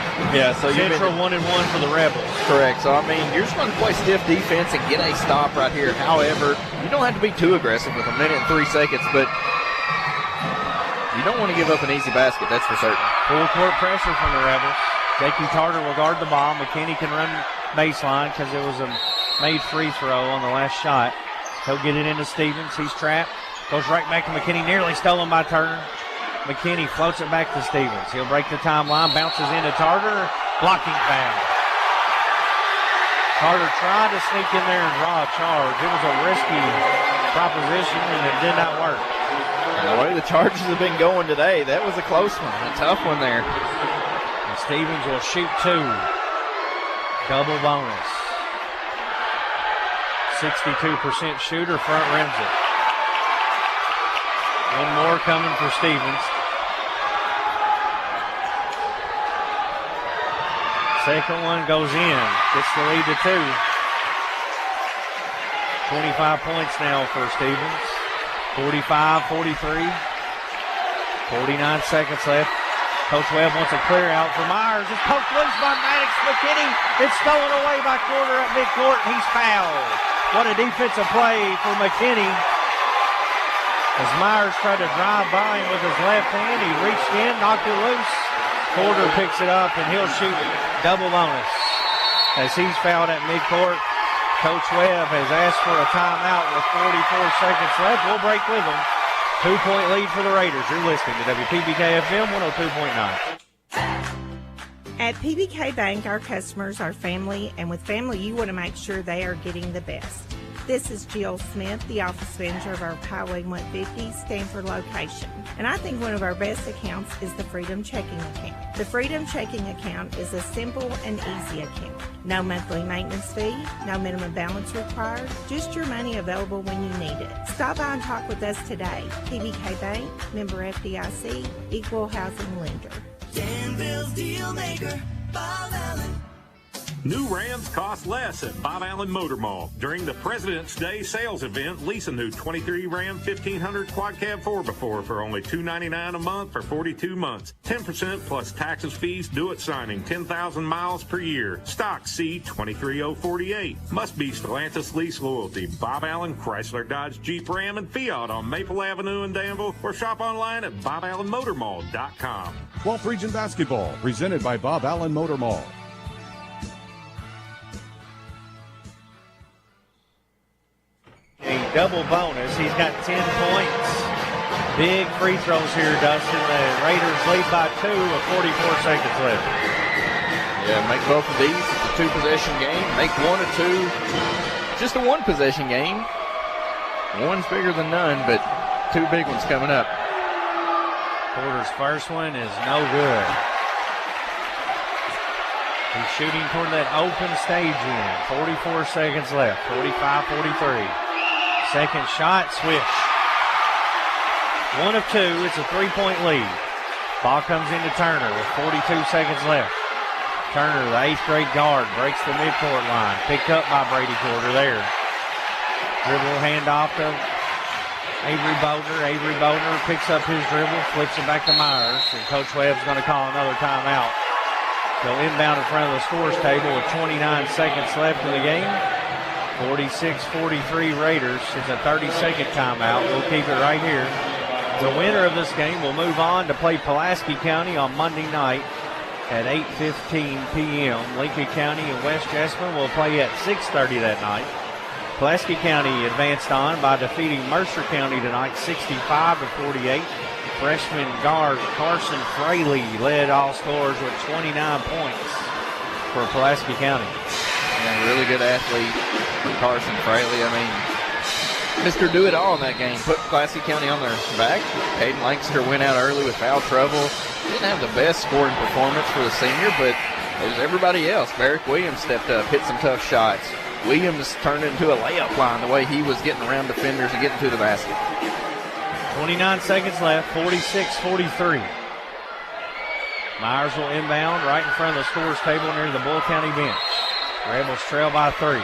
Central, 1-1 for the Rebels. Correct. So, I mean, you're just going to play stiff defense and get a stop right here. However, you don't have to be too aggressive with a minute and 3 seconds, but you don't want to give up an easy basket, that's for certain. Full court pressure from the Rebels. Jakey Tarter will guard the ball. McKinney can run baseline because it was a made free throw on the last shot. He'll get it into Stevens. He's trapped. Goes right back to McKinney. Nearly stolen by Turner. McKinney floats it back to Stevens. He'll break the timeline. Bounces into Tarter. Blocking foul. Tarter tried to sneak in there and draw a charge. It was a risky proposition, and it did not work. And the way the charges have been going today, that was a close one. A tough one there. And Stevens will shoot 2. Double bonus. 62% shooter, front rims it. One more coming for Stevens. Second one goes in. Gets the lead to 2. 25 points now for Stevens. 45-43. 49 seconds left. Coach Webb wants a clear out for Myers. It's poked loose by Maddox. McKinney. It's stolen away by Quarter at midcourt, and he's fouled. What a defensive play for McKinney. As Myers tried to drive by him with his left hand, he reached in, knocked it loose. Quarter picks it up, and he'll shoot double bonus. As he's fouled at midcourt, Coach Webb has asked for a timeout with 44 seconds left. We'll break with him. 2-point lead for the Raiders. You're listening to WPBK FM 102.9. At PBK Bank, our customers are family, and with family, you want to make sure they are getting the best. This is Jill Smith, the office manager of our Highway 150 Stanford location. And I think one of our best accounts is the Freedom Checking Account. The Freedom Checking Account is a simple and easy account. No monthly maintenance fee, no minimum balance required, just your money available when you need it. Stop by and talk with us today. PBK Bank, member FDIC, equal housing lender. Danville's deal maker, Bob Allen. New Rams cost less at Bob Allen Motor Mall. During the President's Day sales event, lease a new 23 Ram 1500 Quad Cab 4x4 for only $299 a month for 42 months. 10% plus taxes, fees, due at signing, 10,000 miles per year. Stock C23048. Must be Stellantis Lease Loyalty. Bob Allen, Chrysler, Dodge, Jeep, Ram, and Fiat on Maple Avenue in Danville, or shop online at BobAllenMotorMall.com. 12th Region Basketball, presented by Bob Allen Motor Mall. A double bonus. He's got 10 points. Big free throws here, Dustin. The Raiders lead by 2 with 44 seconds left. Yeah, make both of these. It's a two-possession game. Make one or two. Just a one-possession game. One's bigger than none, but two big ones coming up. Porter's first one is no good. He's shooting toward that open stage end. 44 seconds left. 45-43. Second shot, swish. 1 of 2. It's a 3-point lead. Ball comes into Turner with 42 seconds left. Turner, the 8th grade guard, breaks the midcourt line. Picked up by Brady Porter there. Dribble handoff to Avery Bodner. Avery Bodner picks up his dribble, flips it back to Myers, and Coach Webb's going to call another timeout. They'll inbound in front of the scores table with 29 seconds left in the game. 46-43 Raiders. It's a 30-second timeout. We'll keep it right here. The winner of this game will move on to play Pulaski County on Monday night at 8:15 p.m. Lincoln County and West Jessamine will play at 6:30 that night. Pulaski County advanced on by defeating Mercer County tonight 65-48. Freshman guard Carson Fraley led all scorers with 29 points for Pulaski County. Yeah, really good athlete, Carson Fraley. I mean, Mr. Do-It-All in that game. Put Pulaski County on their back. Hayden Lancaster went out early with foul trouble. Didn't have the best scoring performance for the senior, but as everybody else, Barrick Williams stepped up, hit some tough shots. Williams turned it into a layup line the way he was getting around defenders and getting to the basket. 29 seconds left, 46-43. Myers will inbound right in front of the scores table near the Boyle County bench. Rebels trail by 3.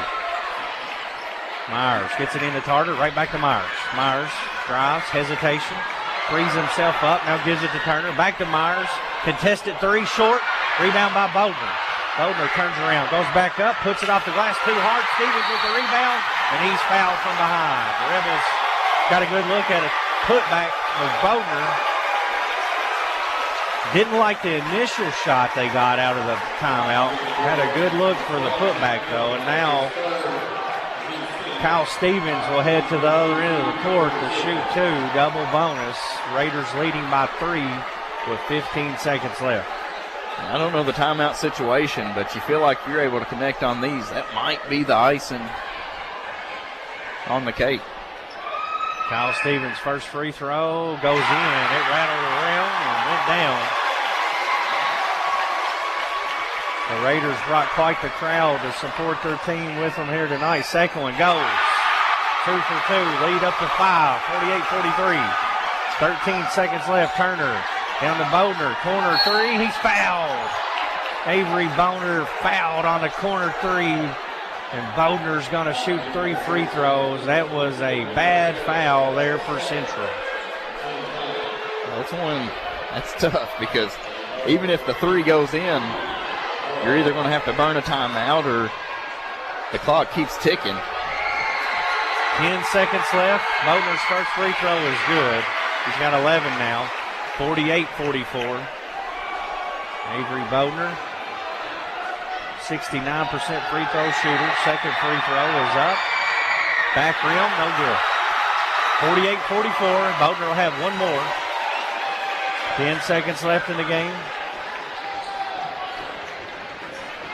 Myers gets it into Tarter, right back to Myers. Myers drives, hesitation, frees himself up, now gives it to Turner, back to Myers. Contested 3, short, rebound by Bodner. Bodner turns around, goes back up, puts it off the glass too hard. Stevens with the rebound, and he's fouled from behind. The Rebels got a good look at it. Putback of Bodner. Didn't like the initial shot they got out of the timeout. Had a good look for the putback, though. And now Kyle Stevens will head to the other end of the court to shoot 2. Double bonus. Raiders leading by 3 with 15 seconds left. I don't know the timeout situation, but you feel like you're able to connect on these. That might be the icing on the cake. Kyle Stevens' first free throw goes in. It rattled around and went down. The Raiders brought quite the crowd to support their team with them here tonight. Second one goes. 2 for 2. Lead up to 5. 48-43. 13 seconds left. Turner down to Bodner. Corner 3. He's fouled. Avery Bodner fouled on the corner 3. And Bodner's going to shoot 3 free throws. That was a bad foul there for Central. That's tough because even if the 3 goes in, you're either going to have to burn a timeout or the clock keeps ticking. 10 seconds left. Bodner's first free throw is good. He's got 11 now. 48-44. Avery Bodner. 69% free throw shooter. Second free throw is up. Back rim, no good. 48-44. Bodner will have one more. 10 seconds left in the game.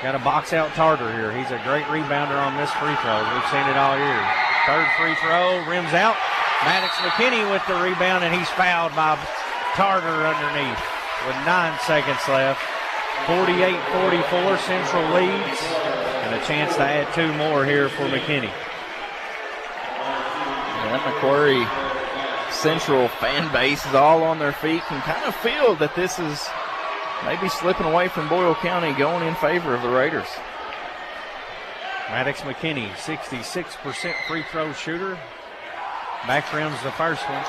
Got to box out Tarter here. He's a great rebounder on this free throw. We've seen it all year. Third free throw, rims out. Maddox McKinney with the rebound, and he's fouled by Tarter underneath with 9 seconds left. 48-44, Central leads, and a chance to add 2 more here for McKinney. That McCreary Central fan base is all on their feet and kind of feel that this is maybe slipping away from Boyle County, going in favor of the Raiders. Maddox McKinney, 66% free throw shooter. Back rims the first one.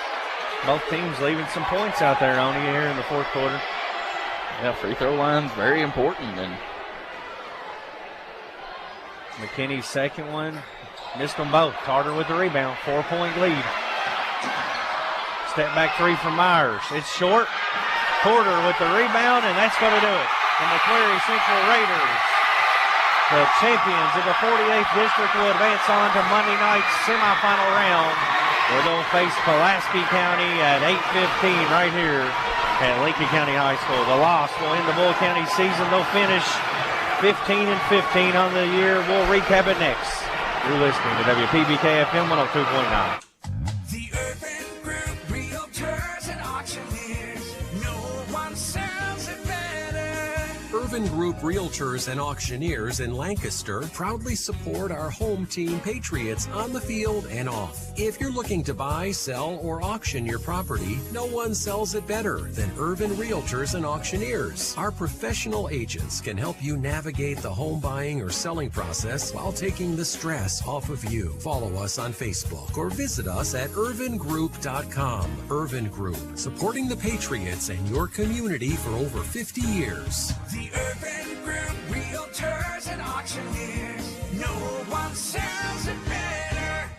Both teams leaving some points out there on you here in the fourth quarter. Yeah, free throw line's very important. And McKinney's second one, missed them both. Carter with the rebound, 4-point lead. Step back three from Myers. It's short. Porter with the rebound, and that's going to do it. The McCreary Central Raiders, the champions of the 48th District, will advance on to Monday night's semifinal round, where they'll face Pulaski County at 8:15 right here at Lincoln County High School. The loss will end the Boyle County season. They'll finish 15-15 on the year. We'll recap it next. You're listening to WPBK FM 102.9. The Urban Group Realtors and Auctioneers. No one sells it better. Urban Group Realtors and Auctioneers in Lancaster proudly support our home team Patriots on the field and off. If you're looking to buy, sell, or auction your property, no one sells it better than Urban Realtors and Auctioneers. Our professional agents can help you navigate the home buying or selling process while taking the stress off of you. Follow us on Facebook or visit us at urvangroup.com. Urban Group, supporting the Patriots and your community for over 50 years. The Urban Group Realtors and Auctioneers. No one sells it better.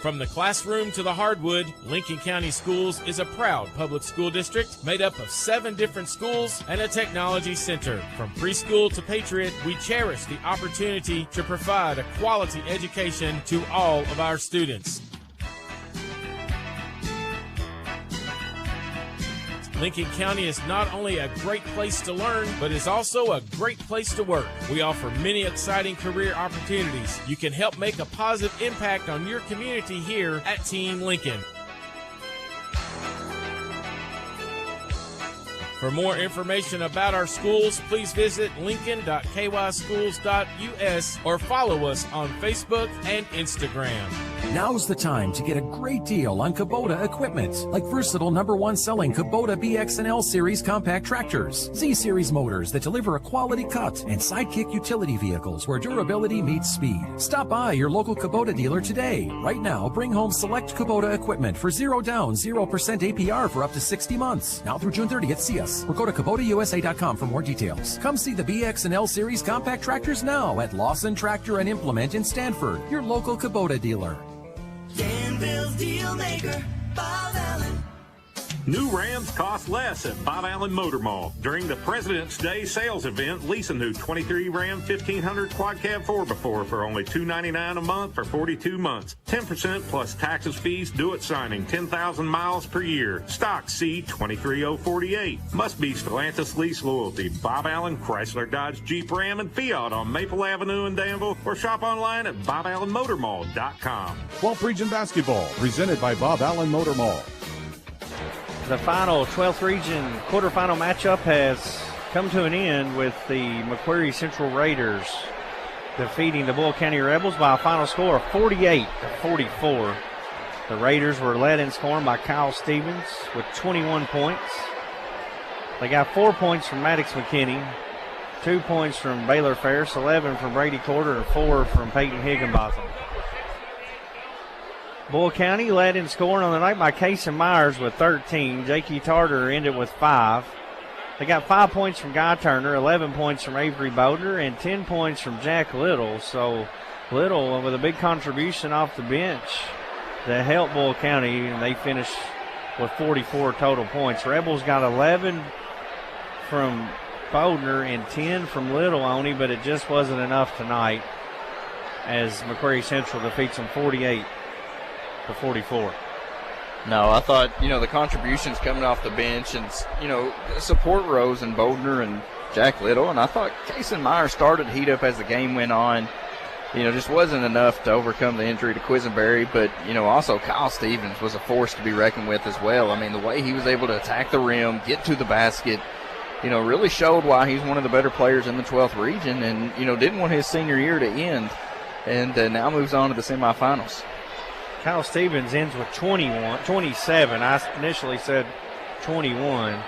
From the classroom to the hardwood, Lincoln County Schools is a proud public school district made up of 7 different schools and a technology center. From preschool to Patriot, we cherish the opportunity to provide a quality education to all of our students. Lincoln County is not only a great place to learn, but is also a great place to work. We offer many exciting career opportunities. You can help make a positive impact on your community here at Team Lincoln. For more information about our schools, please visit lincoln.kyschools.us or follow us on Facebook and Instagram. Now's the time to get a great deal on Kubota equipment, like versatile #1 selling Kubota BX and L Series compact tractors, Z-Series motors that deliver a quality cut, and Sidekick utility vehicles where durability meets speed. Stop by your local Kubota dealer today. Right now, bring home select Kubota equipment for 0 down, 0% APR for up to 60 months. Now through June 30th, see us or go to KubotaUSA.com for more details. Come see the BX and L Series compact tractors now at Lawson Tractor and Implement in Stanford, your local Kubota dealer. Danville's deal maker, Bob Allen. New Rams cost less at Bob Allen Motor Mall. During the President's Day sales event, lease a new 23 Ram 1500 Quad Cab 4x4 for only $299 a month for 42 months. 10% plus taxes, fees, due at signing, 10,000 miles per year. Stock C23048. Must be Stellantis Lease Loyalty. Bob Allen, Chrysler, Dodge, Jeep, Ram, and Fiat on Maple Avenue in Danville, or shop online at BobAllenMotorMall.com. 12th Region Basketball, presented by Bob Allen Motor Mall. The final 12th Region quarterfinal matchup has come to an end with the McCreary Central Raiders defeating the Boyle County Rebels by a final score of 48-44. The Raiders were led in scoring by Kyle Stevens with 21 points. They got 4 points from Maddox McKinney, 2 points from Baylor Ferris, 11 from Brady Corder, and 4 from Peyton Higginbotham. Boyle County led in scoring on the night by Casey Myers with 13. Jakey Tarter ended with 5. They got 5 points from Guy Turner, 11 points from Avery Boder, and 10 points from Jack Little. So Little with a big contribution off the bench to help Boyle County, and they finished with 44 total points. Rebels got 11 from Bodner and 10 from Little only, but it just wasn't enough tonight as McCreary Central defeats them 48-44. No, I thought, the contributions coming off the bench and, support Rose and Bodner and Jack Little. And I thought Casey Myers started to heat up as the game went on. Just wasn't enough to overcome the injury to Quisenberry. But, also Kyle Stevens was a force to be reckoned with as well. I mean, the way he was able to attack the rim, get to the basket, really showed why he's one of the better players in the 12th region and, didn't want his senior year to end and now moves on to the semifinals. Kyle Stevens ends with 27. I initially said 21.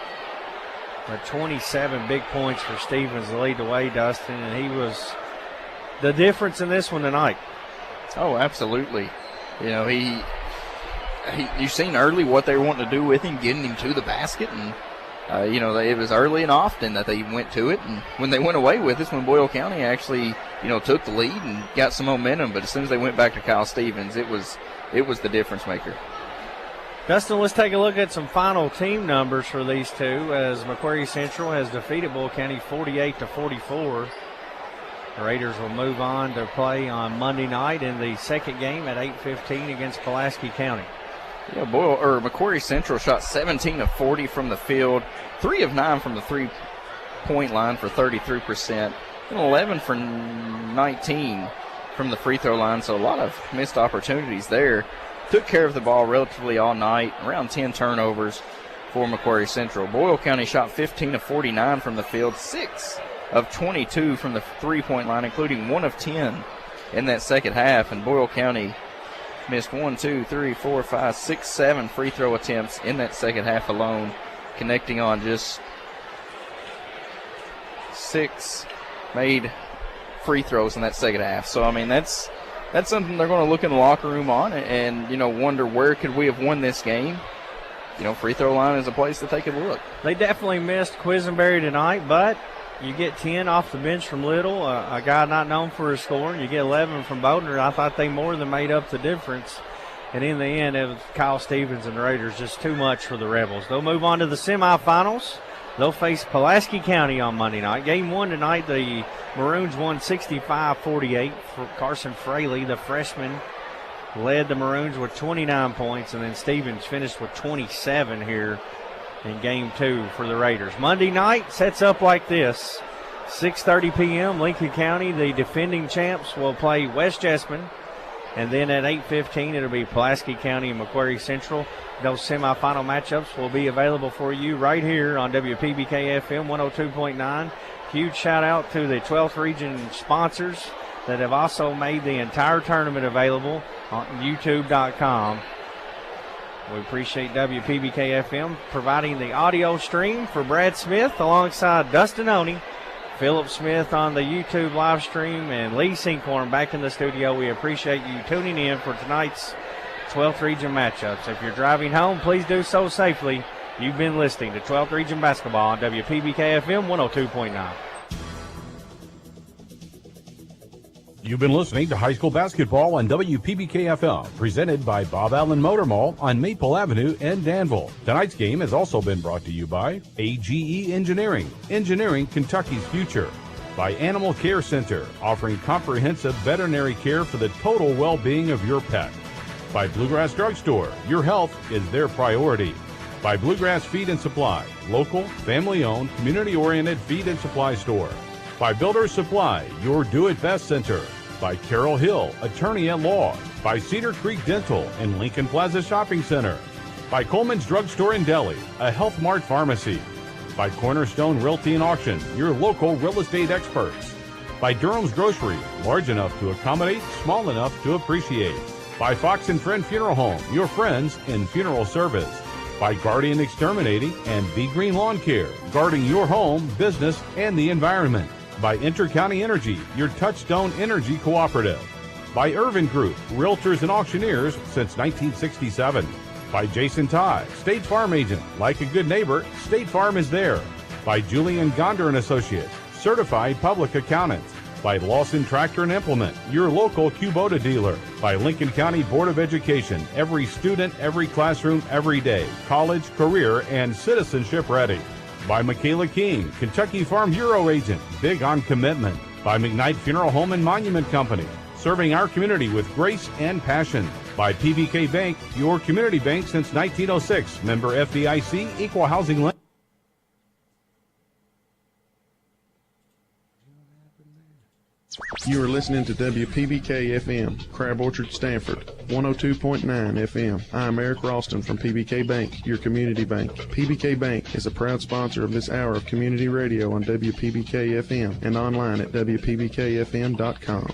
But 27 big points for Stevens to lead the way, Dustin. And he was the difference in this one tonight. Oh, absolutely. You know, you've seen early what they were wanting to do with him, getting him to the basket, and you know, it was early and often that they went to it, and when they went away with this, when Boyle County actually, you know, took the lead and got some momentum, but as soon as they went back to Kyle Stevens, it was the difference maker. Dustin, let's take a look at some final team numbers for these two as McCreary Central has defeated Boyle County 48-44. The Raiders will move on to play on Monday night in the second game at 8:15 against Pulaski County. Yeah, McCreary Central shot 17 of 40 from the field, 3 of 9 from the three-point line for 33%, and 11 for 19 from the free throw line, so a lot of missed opportunities there. Took care of the ball relatively all night, around 10 turnovers for McCreary Central. Boyle County shot 15 of 49 from the field, 6 of 22 from the three-point line, including 1 of 10 in that second half, and Boyle County missed 7 free throw attempts in that second half alone, connecting on just 6 made free throws in that second half. So, I mean, that's something they're going to look in the locker room on and, you know, wonder where could we have won this game. You know, free throw line is a place that they could look. They definitely missed Quisenberry tonight, but you get 10 off the bench from Little, a guy not known for his scoring. You get 11 from Bodner. I thought they more than made up the difference. And in the end, it was Kyle Stevens and the Raiders, just too much for the Rebels. They'll move on to the semifinals. They'll face Pulaski County on Monday night. Game 1 tonight, the Maroons won 65-48. For Carson Fraley, the freshman, led the Maroons with 29 points, and then Stevens finished with 27 here in Game 2 for the Raiders. Monday night sets up like this. 6:30 p.m., Lincoln County, the defending champs, will play West Jessamine. And then at 8:15, it'll be Pulaski County and McCreary Central. Those semifinal matchups will be available for you right here on WPBK FM 102.9. Huge shout out to the 12th region sponsors that have also made the entire tournament available on YouTube.com. We appreciate WPBK FM providing the audio stream for Brad Smith alongside Dustin Oney, Philip Smith on the YouTube live stream, and Lee Sinkhorn back in the studio. We appreciate you tuning in for tonight's 12th region matchups. If you're driving home, please do so safely. You've been listening to 12th region basketball on WPBK FM 102.9. You've been listening to high school basketball on WPBK FM, presented by Bob Allen Motor Mall on Maple Avenue in Danville. Tonight's game has also been brought to you by AGE Engineering, engineering Kentucky's future. By Animal Care Center, offering comprehensive veterinary care for the total well-being of your pet. By Bluegrass Drugstore, your health is their priority. By Bluegrass Feed and Supply, local, family-owned, community-oriented feed and supply store. By Builder Supply, your do-it-best center. By Carroll Hill, attorney at law. By Cedar Creek Dental and Lincoln Plaza Shopping Center. By Coleman's Drugstore and Deli, a Health Mart pharmacy. By Cornerstone Realty and Auction, your local real estate experts. By Durham's Grocery, large enough to accommodate, small enough to appreciate. By Fox and Friend Funeral Home, your friends in funeral service. By Guardian Exterminating and Be Green Lawn Care, guarding your home, business, and the environment. By Intercounty Energy, your Touchstone Energy Cooperative. By Irvin Group, Realtors and Auctioneers since 1967. By Jason Todd, State Farm Agent. Like a good neighbor, State Farm is there. By Julian Gonder and Associates, Certified Public Accountants. By Lawson Tractor and Implement, your local Kubota dealer. By Lincoln County Board of Education, every student, every classroom, every day. College, career, and citizenship ready. By Michaela King, Kentucky Farm Bureau Agent, big on commitment. By McKnight Funeral Home and Monument Company, serving our community with grace and passion. By PBK Bank, your community bank since 1906, member FDIC, equal housing lender. You are listening to WPBK FM, Crab Orchard, Stanford, 102.9 FM. I am Eric Ralston from PBK Bank, your community bank. PBK Bank is a proud sponsor of this hour of community radio on WPBK FM and online at WPBKFM.com.